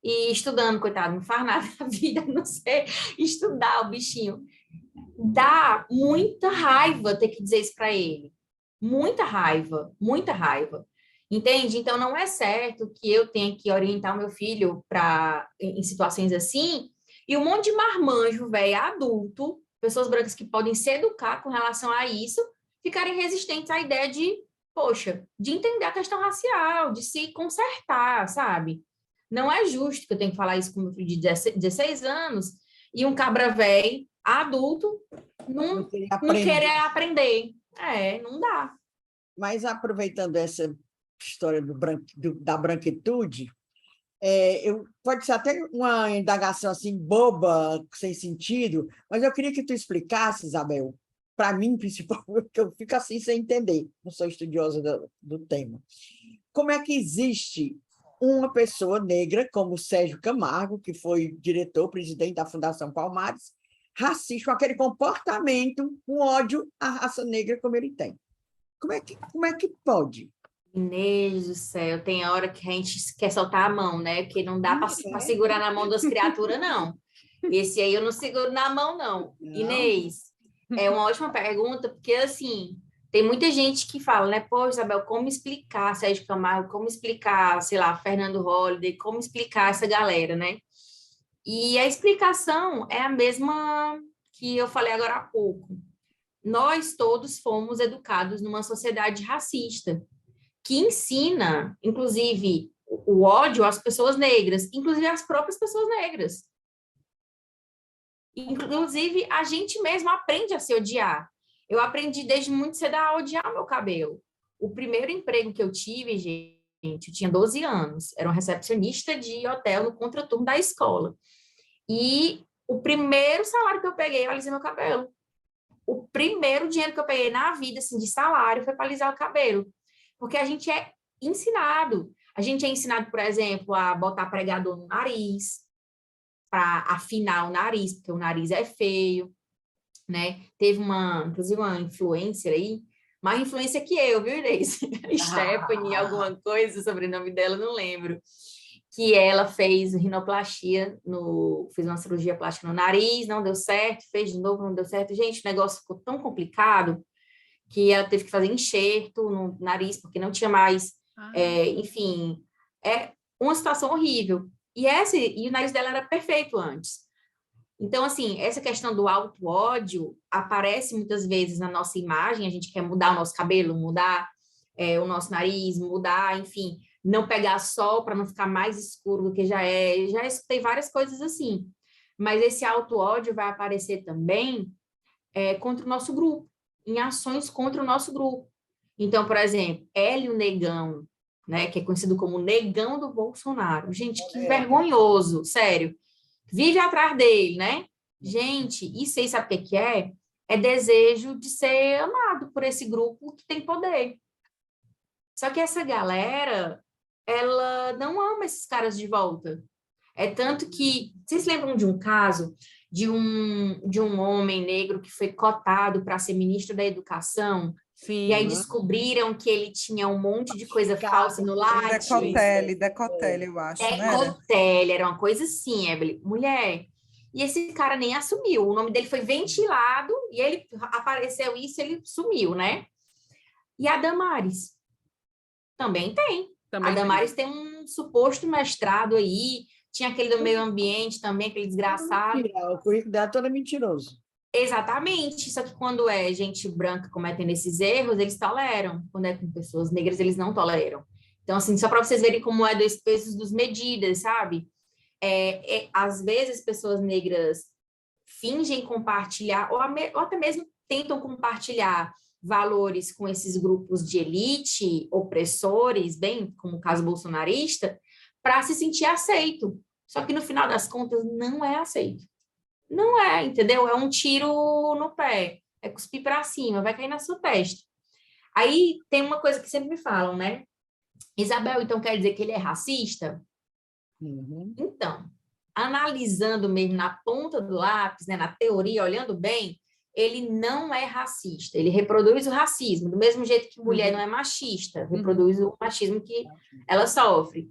e estudando, coitado, não faz nada na vida, a não sei estudar o bichinho. Dá muita raiva ter que dizer isso para ele. Muita raiva, muita raiva. Entende? Então, não é certo que eu tenha que orientar o meu filho em situações assim, e um monte de marmanjo, velho, adulto, pessoas brancas que podem se educar com relação a isso, ficarem resistentes à ideia de, poxa, de entender a questão racial, de se consertar, sabe? Não é justo que eu tenha que falar isso com meu filho de 16 anos e um cabra velho, adulto, não querer aprender. Não dá. Mas aproveitando essa história da branquitude, pode ser até uma indagação assim boba, sem sentido, mas eu queria que tu explicasse, Isabel, para mim, principalmente, que eu fico assim sem entender, não sou estudiosa do tema. Como é que existe uma pessoa negra, como o Sérgio Camargo, que foi diretor, presidente da Fundação Palmares, racista, com aquele comportamento, com ódio à raça negra como ele tem? Como é que pode? Inês do céu, tem hora que a gente quer soltar a mão, né? Porque não dá para segurar na mão das criaturas, não. Esse aí eu não seguro na mão, não. Inês, é uma ótima pergunta, porque assim, tem muita gente que fala, né? Pô, Isabel, como explicar Sérgio Camargo, como explicar, sei lá, Fernando Holliday, como explicar essa galera, né? E a explicação é a mesma que eu falei agora há pouco. Nós todos fomos educados numa sociedade racista, que ensina, inclusive, o ódio às pessoas negras, inclusive às próprias pessoas negras. Inclusive, a gente mesmo aprende a se odiar. Eu aprendi desde muito cedo a odiar meu cabelo. O primeiro emprego que eu tive, gente, eu tinha 12 anos, era uma recepcionista de hotel no contraturno da escola. E o primeiro salário que eu peguei, eu alisei meu cabelo. O primeiro dinheiro que eu peguei na vida, assim, de salário, foi para alisar o cabelo. Porque a gente é ensinado. A gente é ensinado, por exemplo, a botar pregador no nariz, para afinar o nariz, porque o nariz é feio, né? Teve inclusive uma influencer aí, mais influência que eu, viu, Inês? Stephanie, alguma coisa, o sobrenome dela, não lembro. Que ela fez rinoplastia, fez uma cirurgia plástica no nariz, não deu certo, fez de novo, não deu certo. Gente, o negócio ficou tão complicado que ela teve que fazer enxerto no nariz, porque não tinha mais, enfim, é uma situação horrível. E o nariz dela era perfeito antes. Então, assim, essa questão do auto-ódio aparece muitas vezes na nossa imagem, a gente quer mudar o nosso cabelo, mudar o nosso nariz, mudar, enfim, não pegar sol para não ficar mais escuro do que já é. Já escutei várias coisas assim. Mas esse auto-ódio vai aparecer também contra o nosso grupo, em ações contra o nosso grupo. Então, por exemplo, Hélio Negão, né, que é conhecido como Negão do Bolsonaro. Gente, que vergonhoso, sério. Vive atrás dele, né? Gente, isso aí sabe o que é? É desejo de ser amado por esse grupo que tem poder. Só que essa galera, ela não ama esses caras de volta. É tanto que... Vocês lembram de um caso de um homem negro que foi cotado para ser ministro da Educação? Sim. E aí descobriram que ele tinha um monte de coisa falsa no Lattes. Decotele, eu acho, né? Decotele, era uma coisa assim, Evelyn. Mulher... E esse cara nem assumiu. O nome dele foi ventilado e ele apareceu isso, ele sumiu, né? E a Damares também tem. A Damares tem um suposto mestrado aí Tinha aquele do meio ambiente também, aquele desgraçado. Mentira, o currículo dela todo é mentiroso. Exatamente, só que quando é gente branca cometendo esses erros, eles toleram. Quando é com pessoas negras, eles não toleram. Então, assim, só para vocês verem como é dois pesos, duas medidas, sabe? Às vezes, pessoas negras fingem compartilhar, ou até mesmo tentam compartilhar valores com esses grupos de elite, opressores, bem, como o caso bolsonarista, para se sentir aceito. Só que, no final das contas, não é aceito. Não é, entendeu? É um tiro no pé, é cuspir para cima, vai cair na sua testa. Aí tem uma coisa que sempre me falam, né? Isabel, então quer dizer que ele é racista? Uhum. Então, analisando mesmo na ponta do lápis, né, na teoria, olhando bem, ele não é racista, ele reproduz o racismo, do mesmo jeito que mulher não é machista, reproduz o machismo que ela sofre.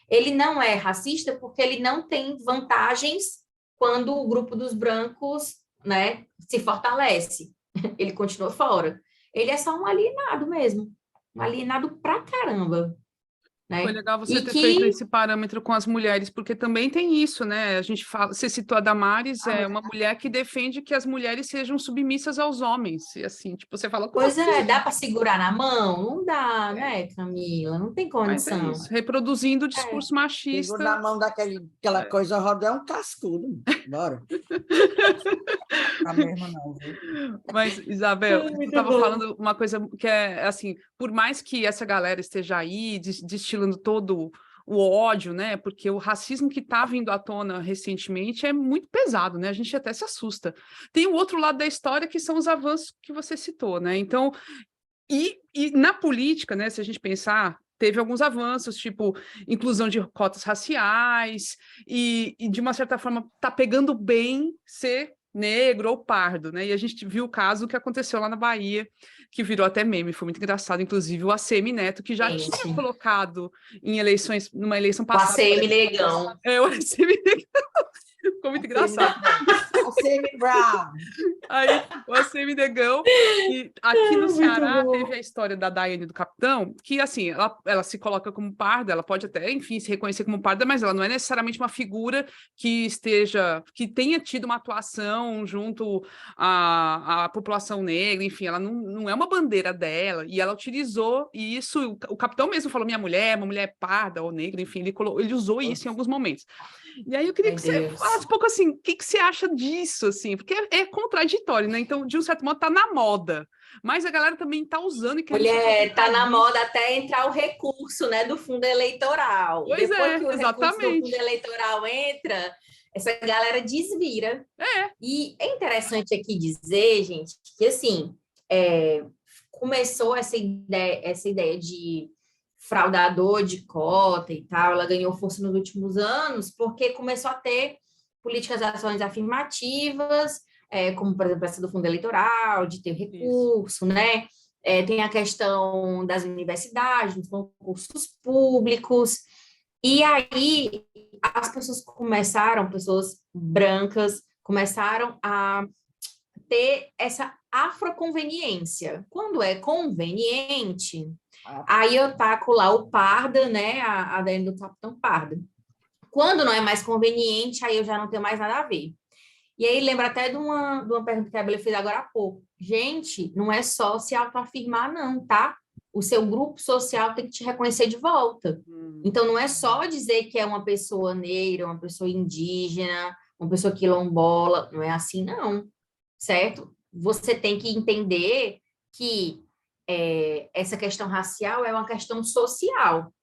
Ele não é racista porque ele não tem vantagens quando o grupo dos brancos, né, se fortalece. Ele continua fora. Ele é só um alienado mesmo. Um alienado pra caramba. Né? Foi legal você ter feito esse parâmetro com as mulheres, porque também tem isso, né? A gente fala, você citou a Damares, é uma mulher que defende que as mulheres sejam submissas aos homens. E assim, tipo, você fala, pois assim? Dá para segurar na mão? Não dá, né, Camila? Não tem condição. Mas é isso, reproduzindo o discurso machista. Segura na mão daquela coisa roda, é um cascudo. Bora. Não mesmo não, viu? Mas, Isabel, eu estava falando uma coisa que é assim, por mais que essa galera esteja aí destilando todo o ódio, né? Porque o racismo que está vindo à tona recentemente é muito pesado, né? A gente até se assusta. Tem o outro lado da história que são os avanços que você citou, né? Então, e na política, né? Se a gente pensar, teve alguns avanços, tipo inclusão de cotas raciais, e de uma certa forma está pegando bem ser negro ou pardo, né? E a gente viu o caso que aconteceu lá na Bahia, que virou até meme, foi muito engraçado, inclusive o ACM Neto, que já tinha colocado em eleições, numa eleição passada. O ACM Negão. O ACM Negão. Ficou muito engraçado. ACM Brown. Aí, o ACM Negão. E aqui no Ceará teve a história da Daiane do Capitão, que assim, ela se coloca como parda, ela pode até, enfim, se reconhecer como parda, mas ela não é necessariamente uma figura que tenha tido uma atuação junto à população negra, enfim, ela não é uma bandeira dela, e ela utilizou isso, o Capitão mesmo falou, uma mulher parda ou negra, enfim, ele usou isso em alguns momentos. E aí eu queria que você falasse um pouco assim, o que você acha disso, assim? Porque é contraditório, né? Então, de um certo modo, tá na moda. Mas a galera também tá usando e quer... Mulher, tá na moda até entrar o recurso, né, do fundo eleitoral. Pois Depois que o exatamente. recurso do fundo eleitoral entra, essa galera desvira. E é interessante aqui dizer, gente, que assim, começou essa ideia de fraudador de cota e tal, ela ganhou força nos últimos anos, porque começou a ter políticas de ações afirmativas, como, por exemplo, essa do fundo eleitoral, de ter recurso, né? Tem a questão das universidades, dos concursos públicos, e aí as pessoas brancas, começaram a ter essa afroconveniência. Quando é conveniente, aí eu taco lá o parda, né? A Daiane do Capitão Parda. Quando não é mais conveniente, aí eu já não tenho mais nada a ver. E aí lembra até de uma pergunta que a Bela fez agora há pouco. Gente, não é só se autoafirmar, não, tá? O seu grupo social tem que te reconhecer de volta. Então, não é só dizer que é uma pessoa negra, uma pessoa indígena, uma pessoa quilombola. Não é assim, não. Certo? Você tem que entender que essa questão racial é uma questão social.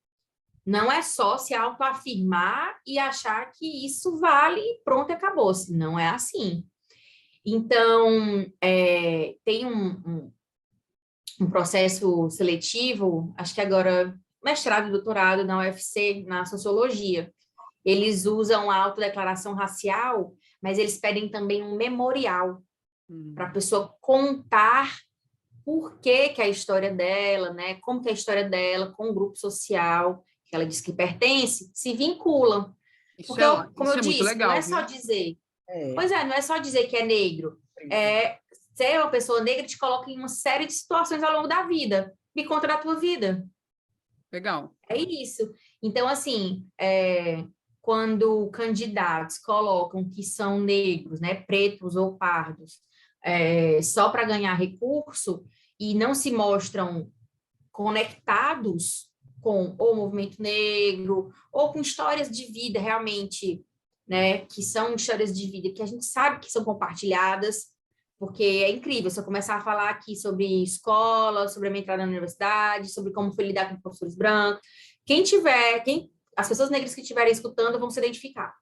Não é só se autoafirmar e achar que isso vale e pronto, acabou-se. Não é assim. Então, tem um processo seletivo, acho que agora mestrado e doutorado na UFC, na sociologia. Eles usam a autodeclaração racial, mas eles pedem também um memorial para a pessoa contar por que a história dela, né? Como que a história dela com o grupo social que ela diz que pertence, se vincula. Porque, como eu disse, legal, não é só dizer... Pois não é só dizer que é negro. Ser uma pessoa negra te coloca em uma série de situações ao longo da vida. Me conta da tua vida. Legal. É isso. Então, assim, quando candidatos colocam que são negros, né, pretos ou pardos, só para ganhar recurso e não se mostram conectados com o movimento negro ou com histórias de vida realmente, né, que são histórias de vida que a gente sabe que são compartilhadas, porque é incrível se eu começar a falar aqui sobre escola, sobre a minha entrada na universidade, sobre como foi lidar com professores brancos. As pessoas negras que estiverem escutando vão se identificar.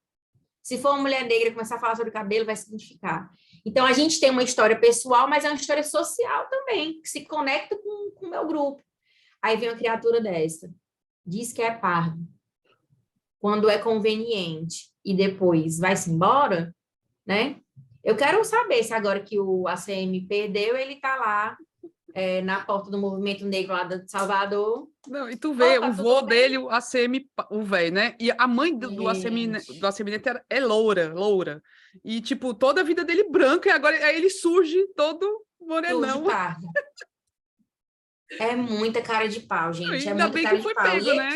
Se for uma mulher negra começar a falar sobre cabelo, vai se identificar. Então, a gente tem uma história pessoal, mas é uma história social também, que se conecta com o meu grupo. Aí vem uma criatura dessa, diz que é pardo, quando é conveniente, e depois vai-se embora, né? Eu quero saber se agora que o ACM perdeu, ele está lá na porta do movimento negro lá de Salvador. Não, e tu vê, Opa, o vô dele, o ACM, o velho, né? E a mãe do ACM Neto é loura. E, tipo, toda a vida dele branca, e agora aí ele surge todo morenão. Pardo. É muita cara de pau, gente. Ainda muita bem cara que de foi pau. pego, né?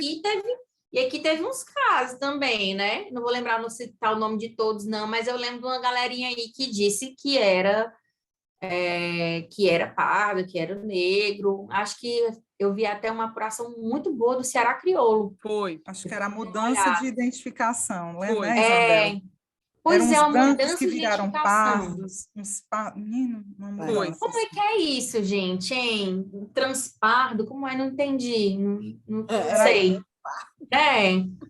E aqui teve uns casos também, né? Não vou lembrar, não citar o nome de todos, não, mas eu lembro de uma galerinha aí que disse que era pardo, que era negro. Acho que eu vi até uma apuração muito boa do Ceará Crioulo. Foi. Acho que era a mudança de identificação, Foi. né, Isabel? Pois Eram é, uns uma brancos mudança que de viraram identificação. pardos, menino, uma Foi. mudança. Como é que é isso, gente, hein? Transpardo, como é? Não entendi. Não sei.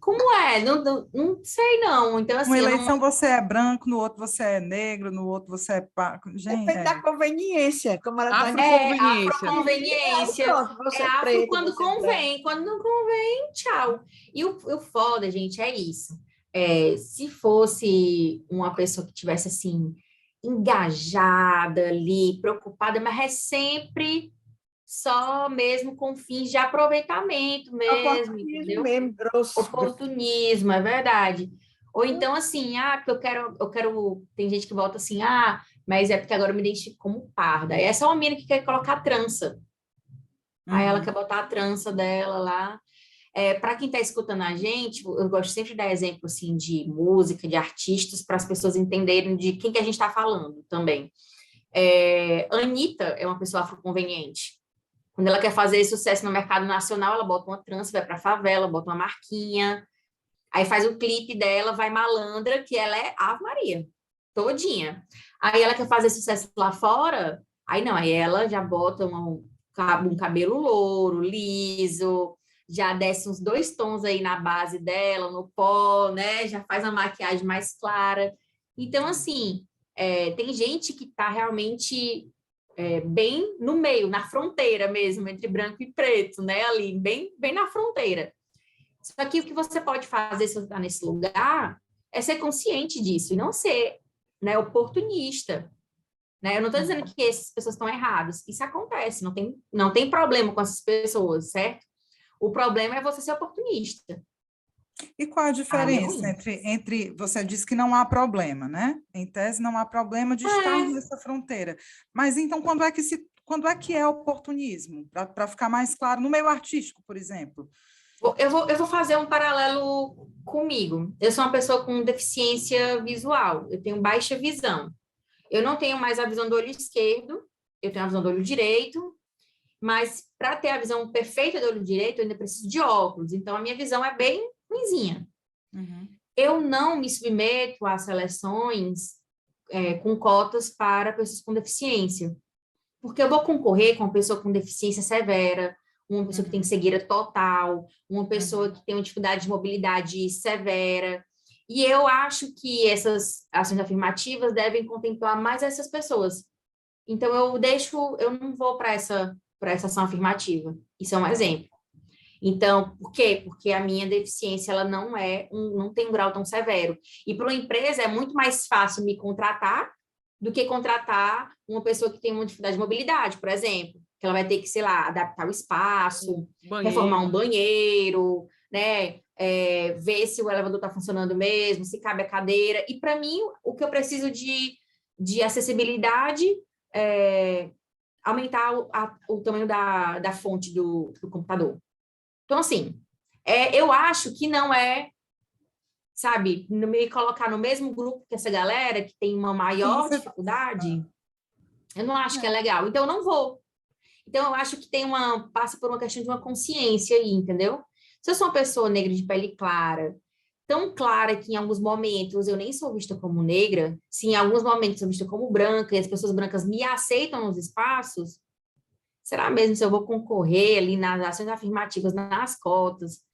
Como é? Não sei, não. Então, assim, Uma eleição você é branco, no outro você é negro, no outro você é pardo. Gente, Depende da conveniência, como ela está Afroconveniência. Afroconveniência. pronto, você é afro preto, quando você é branco. convém. Quando não convém, tchau. E o foda, gente, é isso. Se fosse uma pessoa que tivesse, assim, engajada ali, preocupada, mas é sempre só mesmo com fins de aproveitamento mesmo, entendeu? Mesmo, grosso. Oportunismo, é verdade. Ou então, assim, porque eu quero. Tem gente que volta assim, mas é porque agora eu me identifico como parda. Aí essa é uma mina que quer colocar trança. Aí ela quer botar a trança dela lá. Para quem está escutando a gente, eu gosto sempre de dar exemplo assim, de música, de artistas, para as pessoas entenderem de quem que a gente está falando também. Anitta é uma pessoa afroconveniente. Quando ela quer fazer sucesso no mercado nacional, ela bota uma trança, vai para a favela, bota uma marquinha, aí faz o clipe dela, vai malandra, que ela é Ave Maria, todinha. Aí ela quer fazer sucesso lá fora, aí não, aí ela já bota um cabelo louro, liso, já desce uns 2 tons aí na base dela, no pó, né? Já faz uma maquiagem mais clara. Então, assim, tem gente que está realmente bem no meio, na fronteira mesmo, entre branco e preto, né? Ali, bem, bem na fronteira. Só que o que você pode fazer se você está nesse lugar é ser consciente disso e não ser, né, oportunista. Né? Eu não estou dizendo que essas pessoas estão erradas. Isso acontece, não tem problema com essas pessoas, certo? O problema é você ser oportunista. E qual a diferença entre você disse que não há problema, né? Em tese, não há problema de estar nessa fronteira. Mas então, quando é que é oportunismo? Para ficar mais claro, no meio artístico, por exemplo. Eu vou fazer um paralelo comigo. Eu sou uma pessoa com deficiência visual, eu tenho baixa visão. Eu não tenho mais a visão do olho esquerdo, eu tenho a visão do olho direito, mas para ter a visão perfeita do olho direito, eu ainda preciso de óculos. Então, a minha visão é bem ruinzinha. Uhum. Eu não me submeto a seleções com cotas para pessoas com deficiência, porque eu vou concorrer com uma pessoa com deficiência severa, uma pessoa que tem cegueira total, uma pessoa que tem uma dificuldade de mobilidade severa. E eu acho que essas ações afirmativas devem contemplar mais essas pessoas. Então, eu não vou para essa ação afirmativa. Isso é um exemplo. Então, por quê? Porque a minha deficiência ela não tem um grau tão severo. E para uma empresa é muito mais fácil me contratar do que contratar uma pessoa que tem uma dificuldade de mobilidade, por exemplo, que ela vai ter que, sei lá, adaptar o espaço, reformar um banheiro, né? Ver se o elevador está funcionando mesmo, se cabe a cadeira. E para mim, o que eu preciso de acessibilidade aumentar o tamanho da fonte do computador. Então, assim, eu acho que não é sabe, me colocar no mesmo grupo que essa galera que tem uma maior dificuldade, eu não acho que é legal. Então, eu não vou. Então, eu acho que passa por uma questão de uma consciência aí, entendeu? Se eu sou uma pessoa negra de pele clara, tão clara que em alguns momentos eu nem sou vista como negra, se em alguns momentos eu sou vista como branca e as pessoas brancas me aceitam nos espaços, será mesmo se eu vou concorrer ali nas ações afirmativas, nas cotas,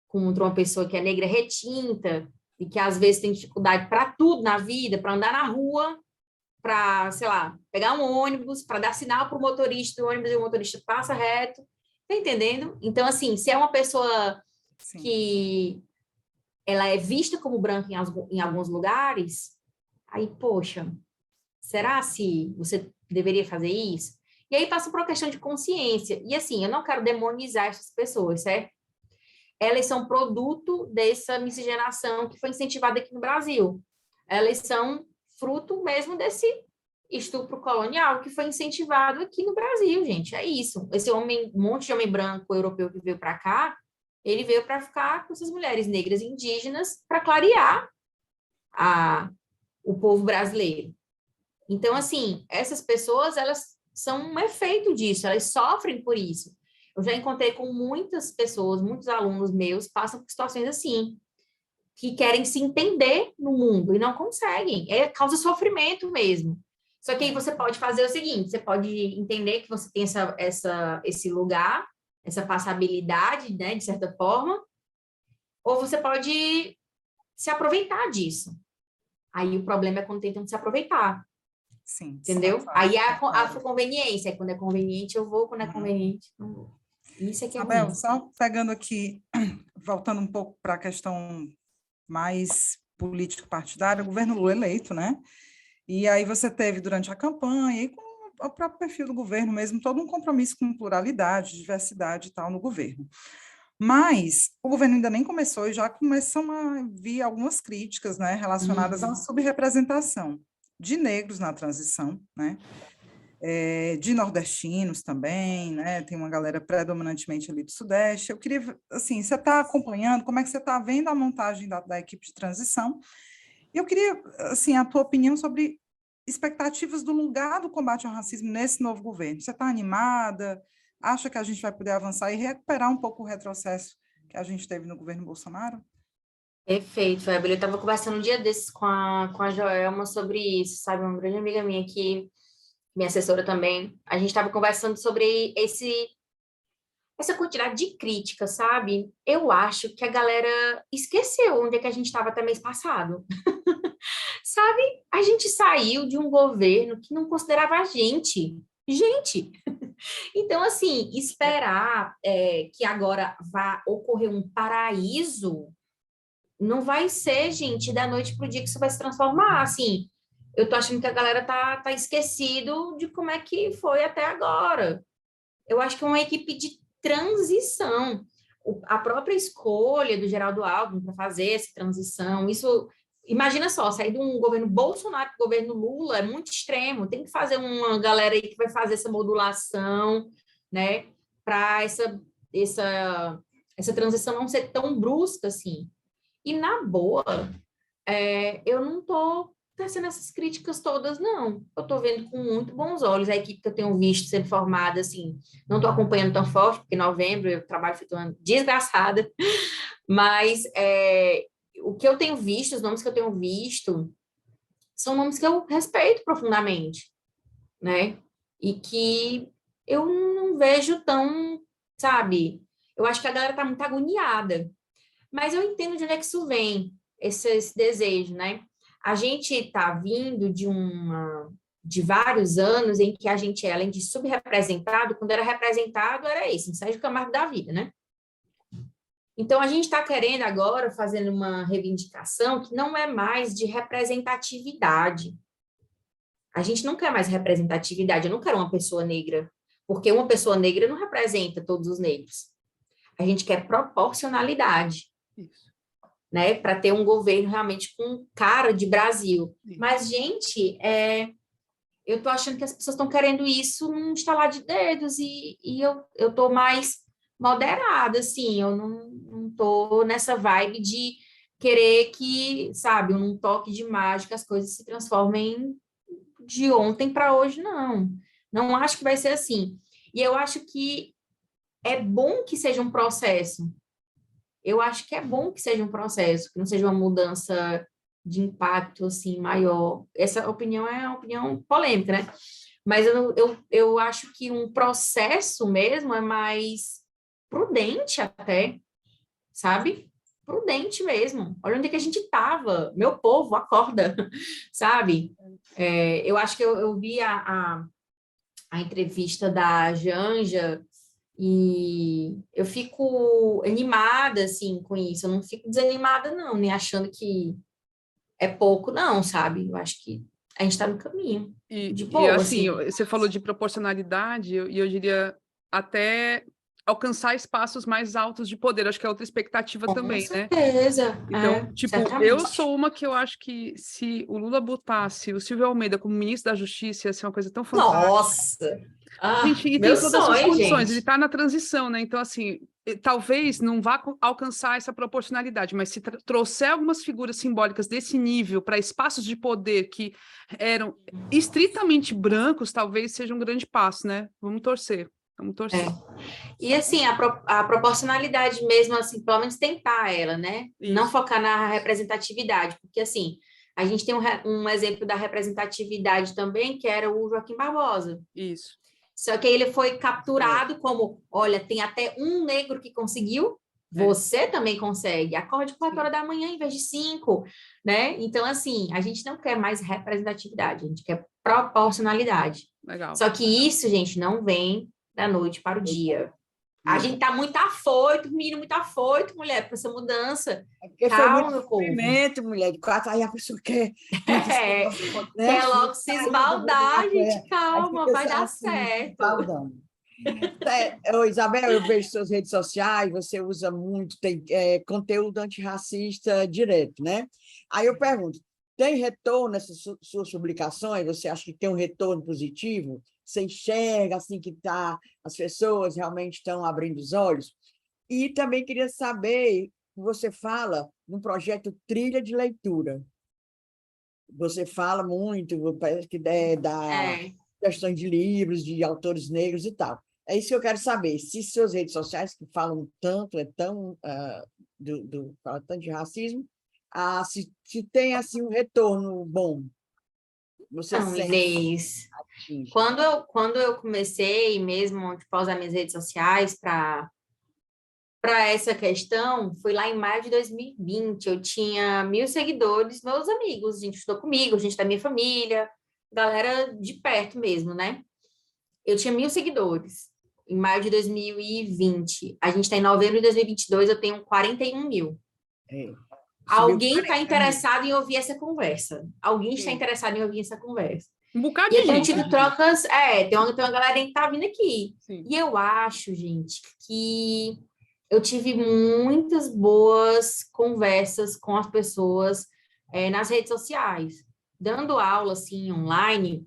contra uma pessoa que é negra retinta e que às vezes tem dificuldade para tudo na vida, para andar na rua, para, sei lá, pegar um ônibus, para dar sinal para o motorista do ônibus e o motorista passa reto, tá entendendo? Então, assim, se é uma pessoa que ela é vista como branca em alguns lugares, aí, poxa, será se você deveria fazer isso? E aí passa por uma questão de consciência. E assim, eu não quero demonizar essas pessoas, certo? Elas são produto dessa miscigenação que foi incentivada aqui no Brasil. Elas são fruto mesmo desse estupro colonial que foi incentivado aqui no Brasil, gente. É isso. Esse homem, um monte de homem branco europeu que veio para cá, ele veio para ficar com essas mulheres negras e indígenas para clarear o povo brasileiro. Então, assim, essas pessoas, elas são um efeito disso, elas sofrem por isso. Eu já encontrei com muitas pessoas, muitos alunos meus passam por situações assim, que querem se entender no mundo e não conseguem. Causa sofrimento mesmo. Só que aí você pode fazer o seguinte, você pode entender que você tem esse lugar, essa passabilidade, né, de certa forma, ou você pode se aproveitar disso. Aí o problema é quando tentam se aproveitar. Sim. Entendeu? Aí a conveniência. Quando é conveniente, eu vou. Quando é conveniente, não vou. Isso é que é Isabel, ruim. só pegando aqui, voltando um pouco para a questão mais político-partidária, o governo Lula eleito, né? E aí você teve, durante a campanha, e com o próprio perfil do governo mesmo, todo um compromisso com pluralidade, diversidade e tal no governo. Mas o governo ainda nem começou e já começam a vir algumas críticas, né, relacionadas à subrepresentação de negros na transição, né, de nordestinos também, né, tem uma galera predominantemente ali do Sudeste. Eu queria, assim, você está acompanhando, como é que você está vendo a montagem da equipe de transição? E eu queria, assim, a tua opinião sobre expectativas do lugar do combate ao racismo nesse novo governo. Você está animada? Acha que a gente vai poder avançar e recuperar um pouco o retrocesso que a gente teve no governo Bolsonaro? Perfeito, Fábio. Eu estava conversando um dia desses com a Joelma sobre isso, sabe? Uma grande amiga minha que minha assessora também. A gente estava conversando sobre essa quantidade de críticas, sabe? Eu acho que a galera esqueceu onde é que a gente estava até mês passado. Sabe? A gente saiu de um governo que não considerava a gente. Gente! Então, assim, esperar que agora vá ocorrer um paraíso não vai ser, gente, da noite para o dia que isso vai se transformar. Assim, eu tô achando que a galera tá esquecido de como é que foi até agora. Eu acho que é uma equipe de transição. A própria escolha do Geraldo Alckmin para fazer essa transição, isso, imagina só, sair de um governo Bolsonaro para o governo Lula é muito extremo. Tem que fazer uma galera aí que vai fazer essa modulação, né, para essa transição não ser tão brusca assim. E, na boa, eu não estou tecendo essas críticas todas, não. Eu estou vendo com muito bons olhos a equipe que eu tenho visto sendo formada, assim, não estou acompanhando tão forte, porque em novembro eu trabalho feito uma desgraçada, mas o que eu tenho visto, os nomes que eu tenho visto, são nomes que eu respeito profundamente, né? E que eu não vejo tão, sabe? Eu acho que a galera está muito agoniada. Mas eu entendo de onde é que isso vem, esse desejo, né? A gente está vindo de vários anos em que a gente, além de subrepresentado, quando era representado, era esse, Sérgio Camargo da vida, né? Então, a gente está querendo agora, fazendo uma reivindicação que não é mais de representatividade. A gente não quer mais representatividade, eu não quero uma pessoa negra, porque uma pessoa negra não representa todos os negros. A gente quer proporcionalidade. Isso. Né, para ter um governo realmente com cara de Brasil. Isso. Mas, gente, eu estou achando que as pessoas estão querendo isso num estalar de dedos e eu estou mais moderada, assim, eu não estou nessa vibe de querer que, sabe, num toque de mágica as coisas se transformem de ontem para hoje, não. Não acho que vai ser assim. E eu acho que é bom que seja um processo. Eu acho que é bom que seja um processo, que não seja uma mudança de impacto, assim, maior. Essa opinião é uma opinião polêmica, né? Mas eu acho que um processo mesmo é mais prudente até, sabe? Prudente mesmo. Olha onde é que a gente estava. Meu povo, acorda, sabe? Eu acho que eu vi a entrevista da Janja e eu fico animada, assim, com isso. Eu não fico desanimada, não, nem achando que é pouco, não, sabe? Eu acho que a gente está no caminho. De E boa, assim, assim. você falou de proporcionalidade, e eu diria até alcançar espaços mais altos de poder. Acho que é outra expectativa Com também, né? certeza. Então, tipo, eu Certamente. sou uma que eu acho que se o Lula botasse o Silvio Almeida como ministro da Justiça, ia ser uma coisa tão fantástica. Nossa! Ah, Gente, e meu tem todas as sonho, condições, ele gente. está na transição, né? Então, assim, talvez não vá alcançar essa proporcionalidade, mas se trouxer algumas figuras simbólicas desse nível para espaços de poder que eram estritamente brancos, talvez seja um grande passo, né? Vamos torcer, vamos torcer. E assim, a proporcionalidade mesmo, assim, pelo menos tentar ela, né? Não Isso, focar na representatividade, porque assim, a gente tem um exemplo da representatividade também, que era o Joaquim Barbosa. isso. Só que ele foi É, capturado como, olha, tem até um negro que conseguiu, É, você também consegue. Acorde 4 horas da manhã em vez de 5, né? Então, assim, a gente não quer mais representatividade, a gente quer proporcionalidade. legal. Só que isso, gente, não vem da noite para o dia. A não. gente tá muito afoito, menino, muito afoito, mulher, para essa mudança. É porque foi muito Calma, meu povo. sofrimento, mulher, de 4, aí a pessoa quer que esse É, negócio quer acontece, logo se saiu do esbaldar, buraco, gente, aí calma, fica vai dar assim, se certo. esbaldando. Ô, Isabel, eu vejo suas redes sociais, você usa muito, tem conteúdo antirracista direto, né? Aí eu pergunto, tem retorno nessas suas publicações? Você acha que tem um retorno positivo? Você enxerga assim que as pessoas realmente estão abrindo os olhos? E também queria saber, você fala no projeto Trilha de Leitura. Você fala muito, parece que da É. questões de livros, de autores negros e tal. É isso que eu quero saber. Se suas redes sociais, que falam tanto, falam tanto de racismo, se tem assim um retorno bom, você Não, sente, Inês, atinge. quando eu comecei mesmo, tipo, a usar minhas redes sociais para essa questão, foi lá em maio de 2020. Eu tinha 1.000 seguidores, meus amigos, gente estudou comigo, gente da minha família, galera de perto mesmo, né? Eu tinha 1.000 seguidores em maio de 2020. A gente está em novembro de 2022, eu tenho 41 mil. É, subiu Alguém está 40 mil. interessado em ouvir essa conversa. Alguém está Sim. interessado em ouvir essa conversa. Um bocado E eu de tenho gente. tido trocas, tem uma galera que tá vindo aqui. Sim. E eu acho, gente, que eu tive muitas boas conversas com as pessoas nas redes sociais. Dando aula, assim, online,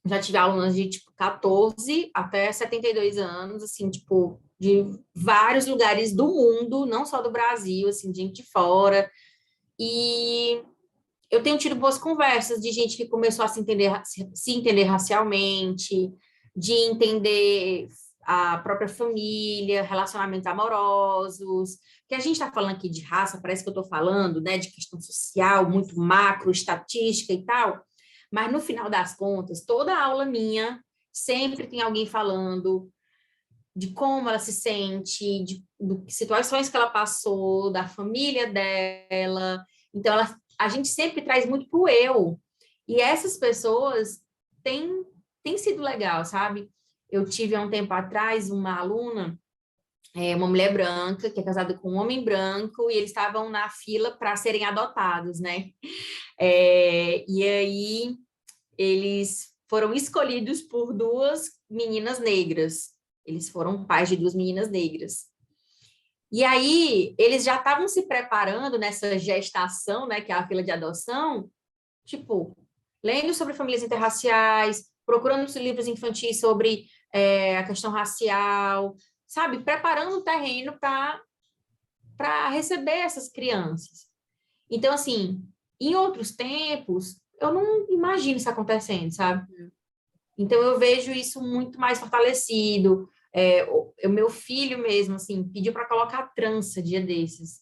já tive alunas de, tipo, 14 até 72 anos, assim, tipo, de vários lugares do mundo, não só do Brasil, assim, gente de fora. E eu tenho tido boas conversas de gente que começou a se entender racialmente, de entender a própria família, relacionamentos amorosos, que a gente está falando aqui de raça, parece que eu estou falando, né, de questão social, muito macro, estatística e tal, mas no final das contas, toda aula minha sempre tem alguém falando de como ela se sente, de situações que ela passou, da família dela. Então, a gente sempre traz muito para o eu. E essas pessoas têm sido legal, sabe? Eu tive há um tempo atrás uma aluna, uma mulher branca, que é casada com um homem branco, e eles estavam na fila para serem adotados, né? E aí eles foram escolhidos por duas meninas negras. Eles foram pais de duas meninas negras. E aí, eles já estavam se preparando nessa gestação, né, que é a fila de adoção, tipo, lendo sobre famílias interraciais, procurando livros infantis sobre a questão racial, sabe? Preparando o terreno para receber essas crianças. Então, assim, em outros tempos, eu não imagino isso acontecendo, sabe? Então, eu vejo isso muito mais fortalecido. O meu filho mesmo, assim, pediu para colocar trança dia desses,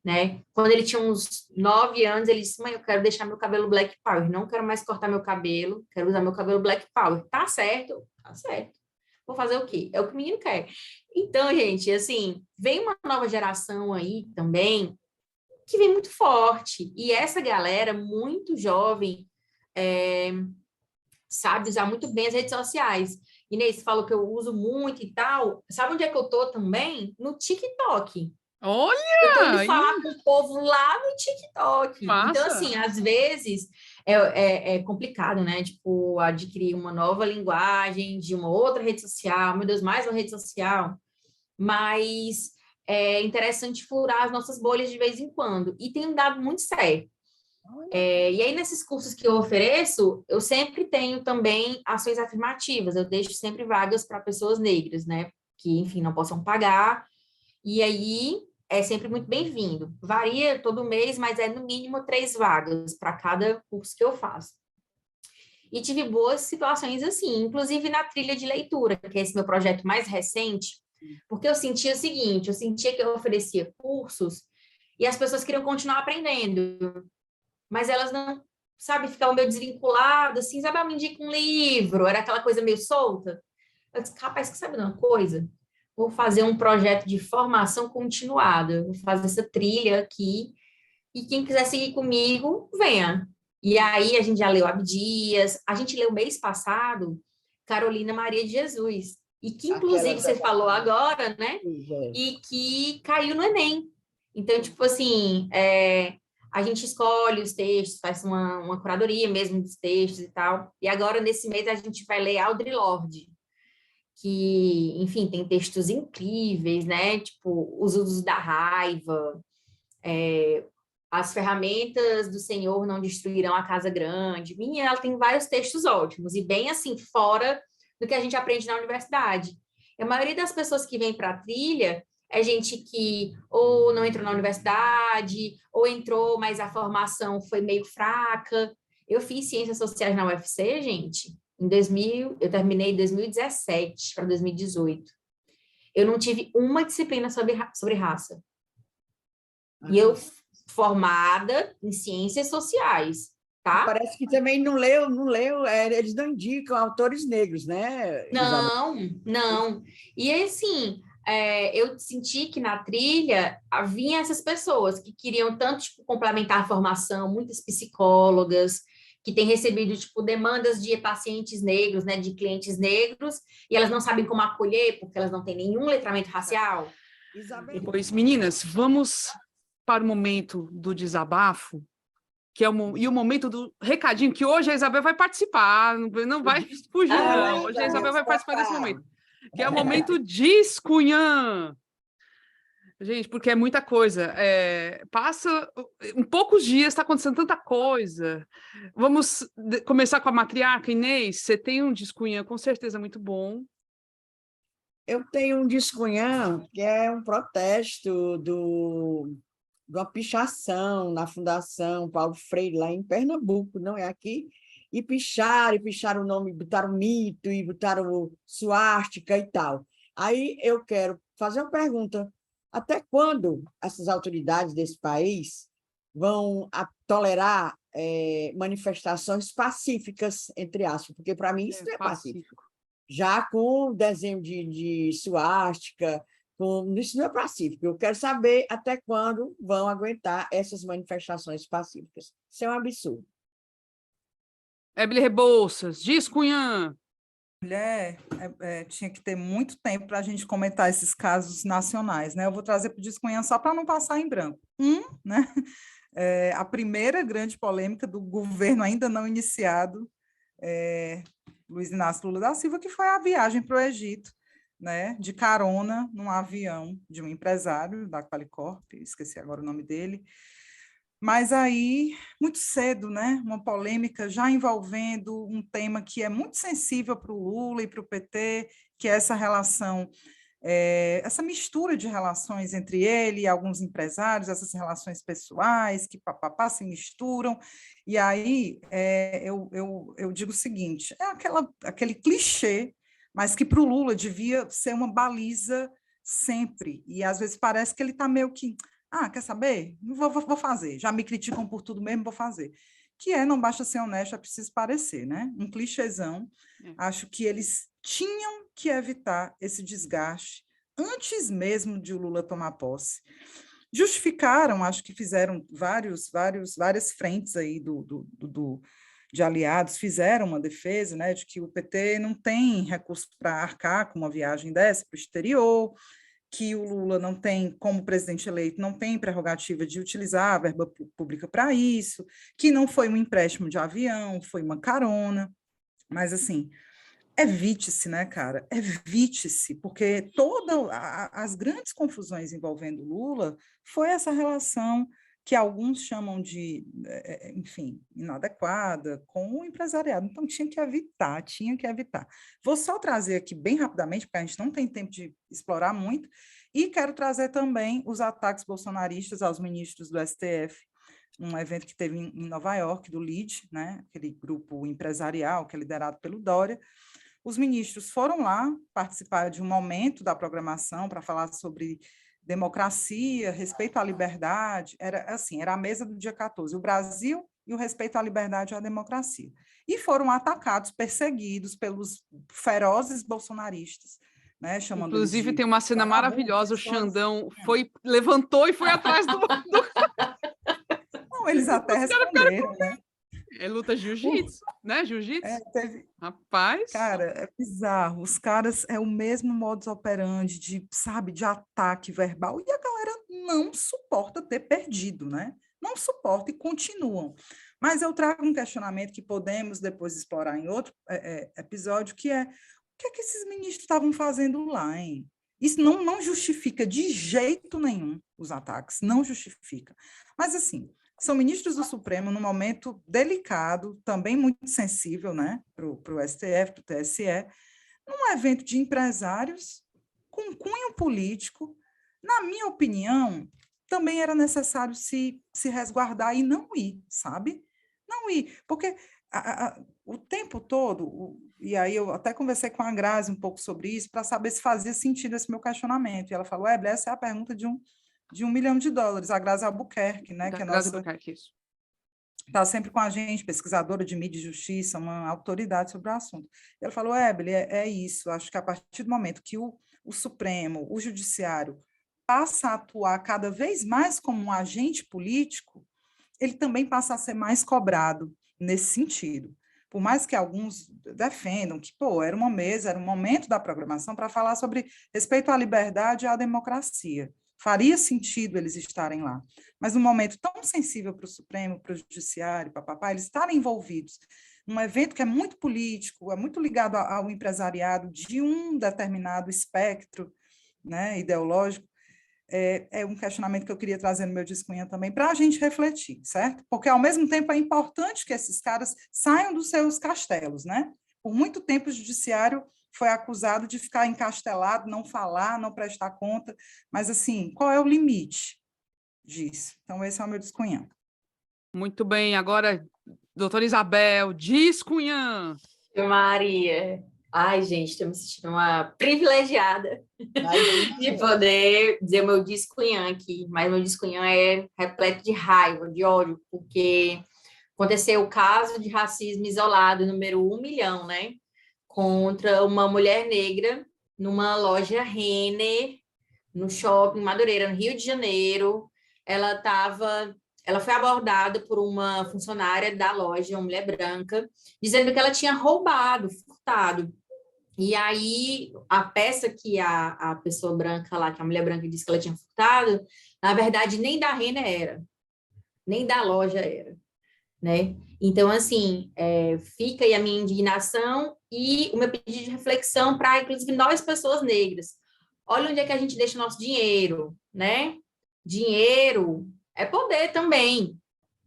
né? Quando ele tinha uns 9 anos, ele disse, mãe, eu quero deixar meu cabelo Black Power, não quero mais cortar meu cabelo, quero usar meu cabelo Black Power. Tá certo, tá certo. Vou fazer o quê? É o que o menino quer. Então, gente, assim, vem uma nova geração aí também, que vem muito forte. E essa galera muito jovem sabe usar muito bem as redes sociais. Inês falou que eu uso muito e tal. Sabe onde é que eu tô também? No TikTok. Eu tô indo Olha, falar com o povo lá no TikTok. Então, massa. assim, às vezes é complicado, né? Tipo, adquirir uma nova linguagem de uma outra rede social. Meu Deus, mais uma rede social. Mas é interessante furar as nossas bolhas de vez em quando. E tem dado muito certo. E aí, nesses cursos que eu ofereço, eu sempre tenho também ações afirmativas. Eu deixo sempre vagas para pessoas negras, né? Que, enfim, não possam pagar. E aí, é sempre muito bem-vindo. Varia todo mês, mas é no mínimo 3 vagas para cada curso que eu faço. E tive boas situações assim, inclusive na trilha de leitura, que é esse meu projeto mais recente, porque eu sentia o seguinte, eu sentia que eu oferecia cursos e as pessoas queriam continuar aprendendo, mas elas não, sabe, ficavam meio desvinculadas, assim, sabe, me indica um livro, era aquela coisa meio solta. Eu disse, rapaz, que sabe de uma coisa? Vou fazer um projeto de formação continuada, vou fazer essa trilha aqui, e quem quiser seguir comigo, venha. E aí a gente já leu Abdias, a gente leu mês passado Carolina Maria de Jesus, e que Aquela inclusive você falou da... agora, né? E que caiu no Enem. Então, tipo assim, a gente escolhe os textos, faz uma curadoria mesmo dos textos e tal. E agora, nesse mês, a gente vai ler Audre Lorde, que, enfim, tem textos incríveis, né? Tipo, Os Usos da Raiva, As Ferramentas do Senhor Não Destruirão a Casa Grande. Minha, ela tem vários textos ótimos e bem assim, fora do que a gente aprende na universidade. E a maioria das pessoas que vem para a trilha é gente que ou não entrou na universidade, ou entrou, mas a formação foi meio fraca. Eu fiz Ciências Sociais na UFC, gente, em 2000, eu terminei em 2017 para 2018. Eu não tive uma disciplina sobre raça. E eu formada em ciências sociais, tá? Parece que também não leu, eles não indicam autores negros, né, Isabel? Não. E assim, eu senti que na trilha havia essas pessoas que queriam tanto, tipo, complementar a formação, muitas psicólogas, que têm recebido, tipo, demandas de pacientes negros, né, de clientes negros, e elas não sabem como acolher, porque elas não têm nenhum letramento racial. Isabel, Pois, meninas, vamos para o momento do desabafo, que é o momento do recadinho, que hoje a Isabel vai participar, não vai fugir, não. Hoje a Isabel vai participar desse momento, que é o momento Discunhã. Gente, porque é muita coisa. Passa em poucos dias, está acontecendo tanta coisa. Vamos começar com a matriarca, Inês. Você tem um Discunhã com certeza muito bom. eu tenho um descunhão que é um protesto de uma pichação na Fundação Paulo Freire, lá em Pernambuco, não é aqui, e picharam o nome, botaram mito, e botaram suástica e tal. Aí eu quero fazer uma pergunta: até quando essas autoridades desse país vão tolerar manifestações pacíficas, entre aspas? Porque, para mim, isso não é pacífico. Já com desenho de suástica, isso não é pacífico. Eu quero saber até quando vão aguentar essas manifestações pacíficas. Isso é um absurdo. Ébile Rebouças, Discunhã. Mulher, tinha que ter muito tempo para a gente comentar esses casos nacionais, né? Eu vou trazer para o Discunhã só para não passar em branco. Né? A primeira grande polêmica do governo ainda não iniciado, Luiz Inácio Lula da Silva, que foi a viagem para o Egito, né, de carona num avião de um empresário da Qualicorp, esqueci agora o nome dele, mas aí, muito cedo, né, uma polêmica já envolvendo um tema que é muito sensível para o Lula e para o PT, que é essa relação essa mistura de relações entre ele e alguns empresários, essas relações pessoais que papapá se misturam, e aí eu digo o seguinte, aquele clichê, mas que para o Lula devia ser uma baliza sempre, e às vezes parece que ele está meio que, quer saber? Não vou fazer, já me criticam por tudo mesmo, vou fazer. Que não basta ser honesto, é preciso parecer, né? Um clichêzão. Acho que eles tinham que evitar esse desgaste antes mesmo de o Lula tomar posse. Justificaram, acho que fizeram várias frentes aí de aliados, fizeram uma defesa, né, de que o PT não tem recurso para arcar com uma viagem dessa para o exterior, que o Lula não tem, como presidente eleito, não tem prerrogativa de utilizar a verba pública para isso, que não foi um empréstimo de avião, foi uma carona, mas assim, evite-se, né, cara? Evite-se, porque todas as grandes confusões envolvendo Lula foi essa relação que alguns chamam de, enfim, inadequada com o empresariado. Então, tinha que evitar. Vou só trazer aqui bem rapidamente, porque a gente não tem tempo de explorar muito, e quero trazer também os ataques bolsonaristas aos ministros do STF, um evento que teve em Nova York, do LEAD, né, aquele grupo empresarial que é liderado pelo Dória. Os ministros foram lá participar de um momento da programação para falar sobre democracia, respeito à liberdade, era a mesa do dia 14, o Brasil e o respeito à liberdade e à democracia. E foram atacados, perseguidos pelos ferozes bolsonaristas, né, chamando Inclusive, tem uma cena maravilhosa, o Xandão levantou e foi atrás do... Não, eles até responderam, né? É luta jiu-jitsu, né? Jiu-jitsu. Rapaz. Cara, é bizarro. Os caras é o mesmo modus operandi de ataque verbal, e a galera não suporta ter perdido, né? Não suporta e continuam. Mas eu trago um questionamento que podemos depois explorar em outro episódio, que é: o que é que esses ministros estavam fazendo lá, hein? Isso não justifica de jeito nenhum os ataques, não justifica. Mas, assim, são ministros do Supremo num momento delicado, também muito sensível, né, para o STF, para o TSE, num evento de empresários com cunho político. Na minha opinião, também era necessário se resguardar e não ir, sabe? Não ir, porque o tempo todo, e aí eu até conversei com a Grazi um pouco sobre isso, para saber se fazia sentido esse meu questionamento, e ela falou: essa é a pergunta de $1 milhão, a Grazi Albuquerque, né? Que é nossa, está sempre com a gente, pesquisadora de mídia e justiça, uma autoridade sobre o assunto. E ela falou: é isso, acho que a partir do momento que o Supremo, o Judiciário, passa a atuar cada vez mais como um agente político, ele também passa a ser mais cobrado nesse sentido. Por mais que alguns defendam que, era uma mesa, era um momento da programação para falar sobre respeito à liberdade e à democracia. Faria sentido eles estarem lá. Mas num momento tão sensível para o Supremo, para o Judiciário, eles estarem envolvidos num evento que é muito político, é muito ligado ao empresariado de um determinado espectro, né, ideológico, é um questionamento que eu queria trazer no meu Discunha também, para a gente refletir, certo? Porque, ao mesmo tempo, é importante que esses caras saiam dos seus castelos, né? Por muito tempo, o Judiciário foi acusado de ficar encastelado, não falar, não prestar conta, mas, assim, qual é o limite disso? Então, esse é o meu Discunhã. Muito bem, agora, doutora Isabel, Discunhã. Maria. Ai, gente, estou me sentindo uma privilegiada de poder dizer o meu Discunhã aqui, mas meu Discunhã é repleto de raiva, de ódio, porque aconteceu o caso de racismo isolado, número 1 milhão, né? Contra uma mulher negra numa loja Renner, no shopping Madureira, no Rio de Janeiro. Ela foi abordada por uma funcionária da loja, uma mulher branca, dizendo que ela tinha roubado, furtado. E aí, a peça que a pessoa branca lá, que a mulher branca disse que ela tinha furtado, na verdade, nem da Renner era, nem da loja era, né? Então, assim, fica aí a minha indignação e o meu pedido de reflexão para, inclusive, nós, pessoas negras. Olha onde é que a gente deixa o nosso dinheiro, né? Dinheiro é poder também,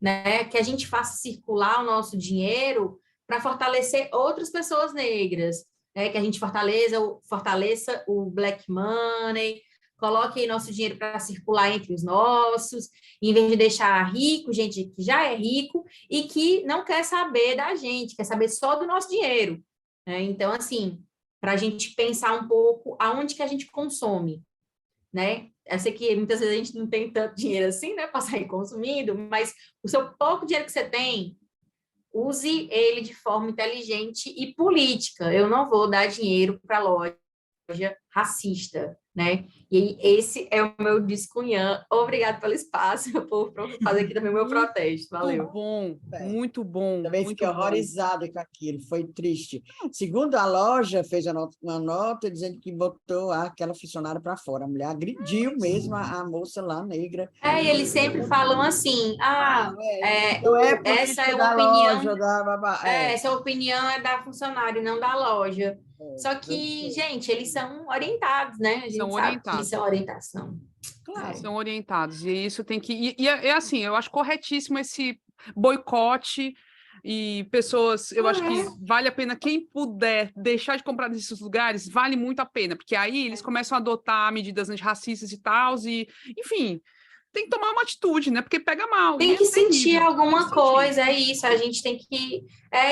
né? Que a gente faça circular o nosso dinheiro para fortalecer outras pessoas negras, né, que a gente fortaleça o black money, coloque aí nosso dinheiro para circular entre os nossos, em vez de deixar rico, gente que já é rico e que não quer saber da gente, quer saber só do nosso dinheiro, né? Então, assim, para a gente pensar um pouco aonde que a gente consome, né? Eu sei que muitas vezes a gente não tem tanto dinheiro assim, né, para sair consumindo, mas o seu pouco dinheiro que você tem, use ele de forma inteligente e política. Eu não vou dar dinheiro para loja racista, né? E esse é o meu discunhã. Obrigado pelo espaço, por fazer aqui também o meu protesto. Valeu. Muito bom. Também fiquei horrorizada com aquilo, foi triste. Segundo a loja, fez uma nota dizendo que botou aquela funcionária para fora. A mulher agrediu mesmo a moça lá, negra. E eles sempre falam assim, essa é da a opinião, loja, essa opinião é da funcionária, não da loja. Só que, gente, eles são orientados, né? A gente sabe que isso é orientação. Claro. São orientados, e isso tem que... E é assim, eu acho corretíssimo esse boicote, e pessoas, eu acho que vale a pena, quem puder deixar de comprar nesses lugares, vale muito a pena, porque aí eles começam a adotar medidas antirracistas e tal, e, enfim... Tem que tomar uma atitude, né? Porque pega mal. Tem que sentir alguma coisa, é isso. A gente tem que...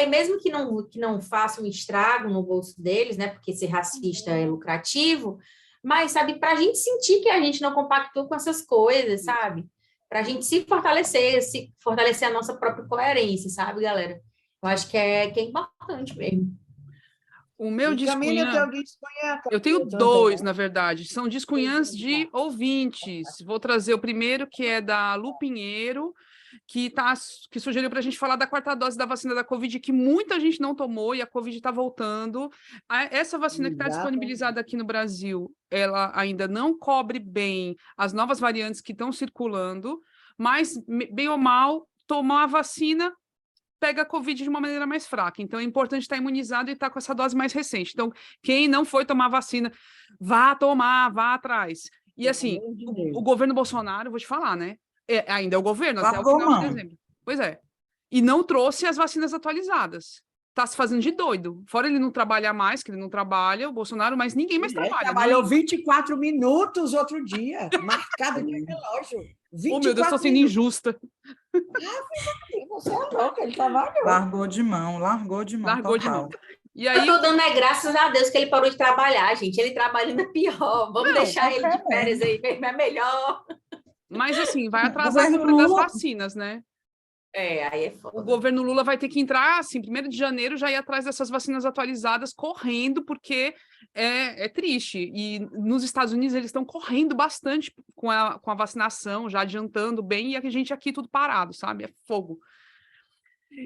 mesmo que não faça um estrago no bolso deles, né? Porque ser racista é lucrativo, mas, sabe, para a gente sentir que a gente não compactua com essas coisas, sabe? Para a gente se fortalecer a nossa própria coerência, sabe, galera? Eu acho que é importante mesmo. O meu discunhã... Eu tenho dois, na verdade. São discunhãs de ouvintes. Vou trazer o primeiro, que é da Lu Pinheiro, que sugeriu para a gente falar da 4ª dose da vacina da Covid, que muita gente não tomou e a Covid está voltando. Essa vacina que está disponibilizada aqui no Brasil, ela ainda não cobre bem as novas variantes que estão circulando, mas, bem ou mal, tomar a vacina pega a Covid de uma maneira mais fraca. Então, é importante estar imunizado e estar com essa dose mais recente. Então, quem não foi tomar vacina, vá tomar, vá atrás. E, assim, o governo Bolsonaro, vou te falar, né? Ainda é o governo, até o final de dezembro. Pois é. E não trouxe as vacinas atualizadas. Está se fazendo de doido. Fora ele não trabalhar mais, que ele não trabalha, o Bolsonaro, mas ninguém mais trabalha. Trabalhou 24 minutos outro dia, marcado no relógio. Oh, meu Deus, estou sendo injusta. Você é louca, ele trabalhou. Largou de mão. E aí, eu tô dando graças a Deus que ele parou de trabalhar, gente. Ele trabalha ainda pior. Vamos deixar ele de férias aí, mesmo é melhor. Mas, assim, vai atrasar a compra das vacinas, né? Aí é foda. O governo Lula vai ter que entrar, assim, 1º de janeiro, já ir atrás dessas vacinas atualizadas, correndo, porque é triste. E nos Estados Unidos eles estão correndo bastante com a vacinação, já adiantando bem, e a gente aqui tudo parado, sabe? É fogo.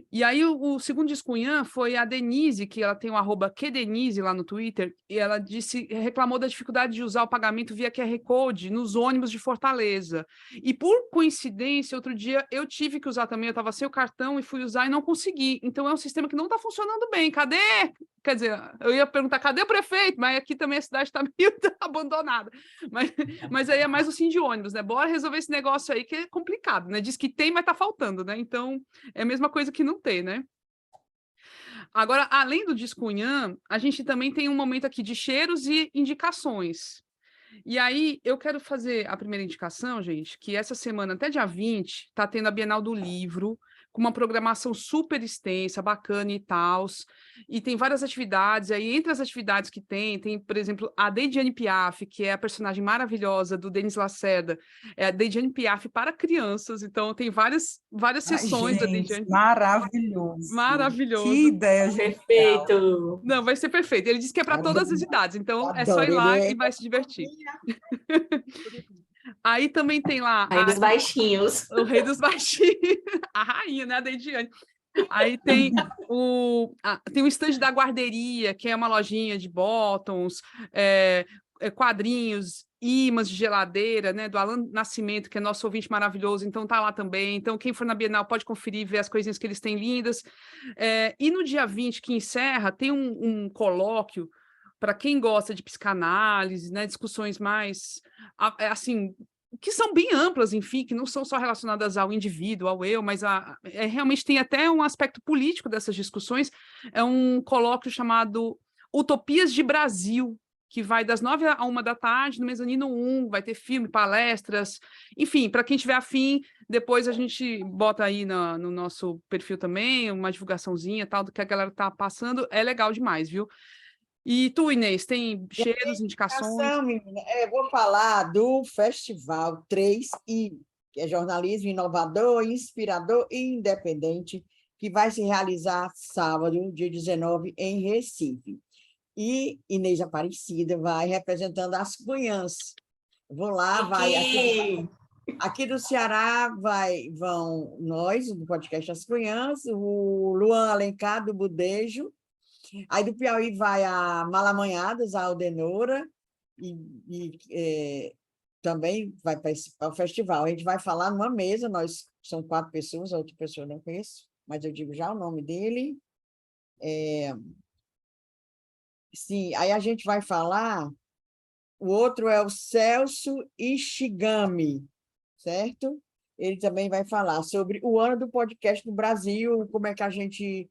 E aí o segundo discunhã foi a Denise, que ela tem o @QDenise lá no Twitter, e ela reclamou da dificuldade de usar o pagamento via QR Code nos ônibus de Fortaleza. E por coincidência, outro dia eu tive que usar também, eu estava sem o cartão e fui usar e não consegui. Então é um sistema que não está funcionando bem. Cadê? Quer dizer, eu ia perguntar, cadê o prefeito? Mas aqui também a cidade está meio abandonada. Mas aí é mais o de ônibus, né? Bora resolver esse negócio aí que é complicado, né? Diz que tem, mas está faltando, né? Então é a mesma coisa que não ter, né? Agora, além do discunhã, a gente também tem um momento aqui de cheiros e indicações. E aí, eu quero fazer a primeira indicação, gente, que essa semana, até dia 20, está tendo a Bienal do Livro, com uma programação super extensa, bacana e tal, e tem várias atividades, aí entre as atividades que tem, por exemplo, a Deidiane Piaf, que é a personagem maravilhosa do Denis Lacerda, é a Deidiane Piaf para crianças, então tem várias sessões da Deidiane. Maravilhoso. Que ideia, perfeito. Não, vai ser perfeito. Ele disse que é para todas as idades, então é só ir lá e vai se divertir. Aí também tem lá... Rei dos baixinhos. O rei dos baixinhos. A rainha, né, a Deidiane. Aí tem o stand da Guarderia, que é uma lojinha de bottoms, quadrinhos, ímãs de geladeira, né, do Alan Nascimento, que é nosso ouvinte maravilhoso, então tá lá também. Então quem for na Bienal pode conferir, ver as coisinhas que eles têm lindas. E no dia 20, que encerra, tem um colóquio para quem gosta de psicanálise, né, discussões mais, assim, que são bem amplas, enfim, que não são só relacionadas ao indivíduo, ao eu, mas realmente tem até um aspecto político dessas discussões. É um colóquio chamado Utopias de Brasil, que vai das 9 à 1 da tarde, no Mezanino 1, vai ter filme, palestras, enfim, para quem tiver afim, depois a gente bota aí no nosso perfil também, uma divulgaçãozinha, tal, do que a galera tá passando, é legal demais, viu? E tu, Inês, tem cheiros, indicações? Menina, vou falar do Festival 3I, que é jornalismo inovador, inspirador e independente, que vai se realizar sábado, dia 19, em Recife. E Inês Aparecida vai representando as Cunhãs. Vou lá, vai... Aqui do Ceará vão nós, do podcast As Cunhãs, o Luan Alencar, do Budejo. Aí do Piauí vai a Malamanhadas, a Aldenora, e também vai para o festival. A gente vai falar numa mesa, nós são 4 pessoas, a outra pessoa eu não conheço, mas eu digo já o nome dele. Sim, aí a gente vai falar, o outro é o Celso Ishigami, certo? Ele também vai falar sobre o ano do podcast no Brasil, como é que a gente...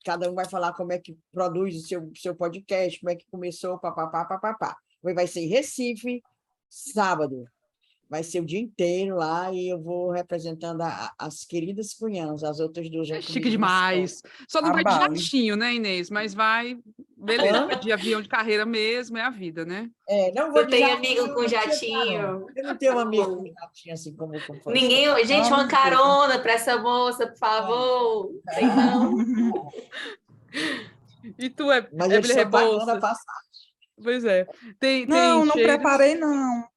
cada um vai falar como é que produz o seu podcast, como é que começou, papapá. Vai ser em Recife, sábado. Vai ser o dia inteiro lá e eu vou representando as queridas Cunhãs, as outras duas. É chique demais. Só não vai de jatinho, né, Inês? Mas vai... Beleza, vai de avião de carreira mesmo, é a vida, né? Não vou eu tenho amigo com jatinho. Eu não tenho amigo com jatinho assim como ninguém. Gente, uma carona para essa moça, por favor. Tem não. E tu, Emily Rebouças? Pois é. Não cheiros? Preparei, não.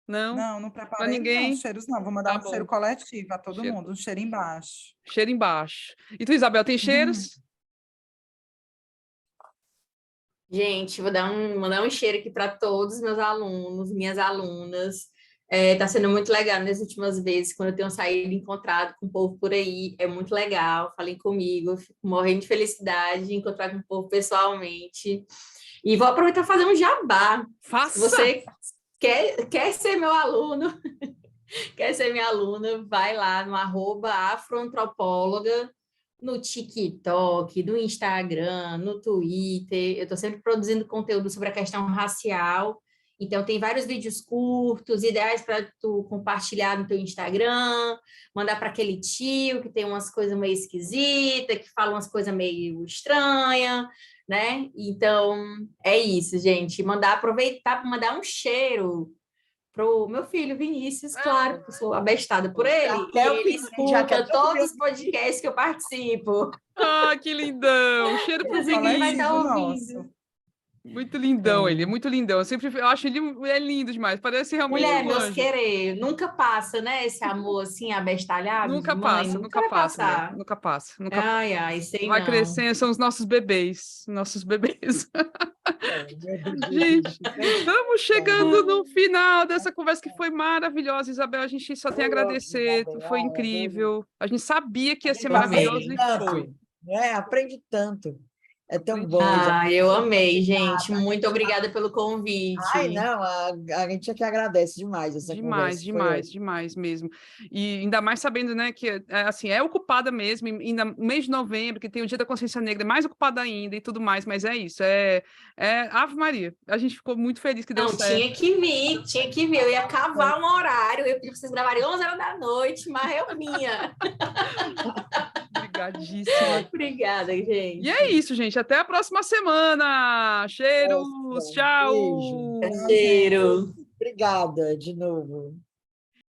Não preparei pra ninguém. Não, cheiros não, vou mandar um cheiro coletivo a todo mundo, um cheiro embaixo. Cheiro embaixo. E tu, Isabel, tem cheiros? Gente, vou mandar um cheiro aqui para todos os meus alunos, minhas alunas. Tá sendo muito legal nas últimas vezes, quando eu tenho saído e encontrado com o povo por aí, é muito legal, falem comigo, eu fico morrendo de felicidade de encontrar com o povo pessoalmente. E vou aproveitar e fazer um jabá. Faça! Se você quer ser meu aluno, quer ser minha aluna, vai lá no @afroantropóloga, no TikTok, no Instagram, no Twitter. Eu estou sempre produzindo conteúdo sobre a questão racial. Então, tem vários vídeos curtos, ideais para tu compartilhar no teu Instagram, mandar para aquele tio que tem umas coisas meio esquisitas, que fala umas coisas meio estranhas, né? Então, é isso, gente. Aproveitar para mandar um cheiro pro meu filho Vinícius, claro, porque eu sou abestada por ele. Ele escuta todos os podcasts que eu participo. Ah, que lindão! Cheiro pro Vinícius. Vai estar ouvindo. Muito lindão ele, muito lindão. Eu acho ele lindo demais. Parece realmente Mulher, meus querer, nunca passa, né? Esse amor assim, abestalhado. Nunca passa. Nunca passa. Ai, sei vai não. crescendo, são os nossos bebês. Gente, estamos chegando no final dessa conversa que foi maravilhosa, Isabel. A gente só tem a agradecer, foi incrível. A gente sabia que ia ser maravilhoso e foi. Aprende tanto. É tão bom. Eu amei, gente. Muito obrigada pelo convite. A gente é que agradece demais essa conversa. Demais mesmo. E ainda mais sabendo, né, que assim, é ocupada mesmo, ainda no mês de novembro, que tem o Dia da Consciência Negra, é mais ocupada ainda e tudo mais, mas é isso, Ave Maria. A gente ficou muito feliz que deu certo. Tinha que vir. Eu ia cavar um horário, eu ia pedir para vocês gravarem 11 horas da noite, mas eu vinha. Obrigadíssima. Obrigada, gente. E é isso, gente. Até a próxima semana. Cheiros. Tchau. Cheiro. Obrigada de novo.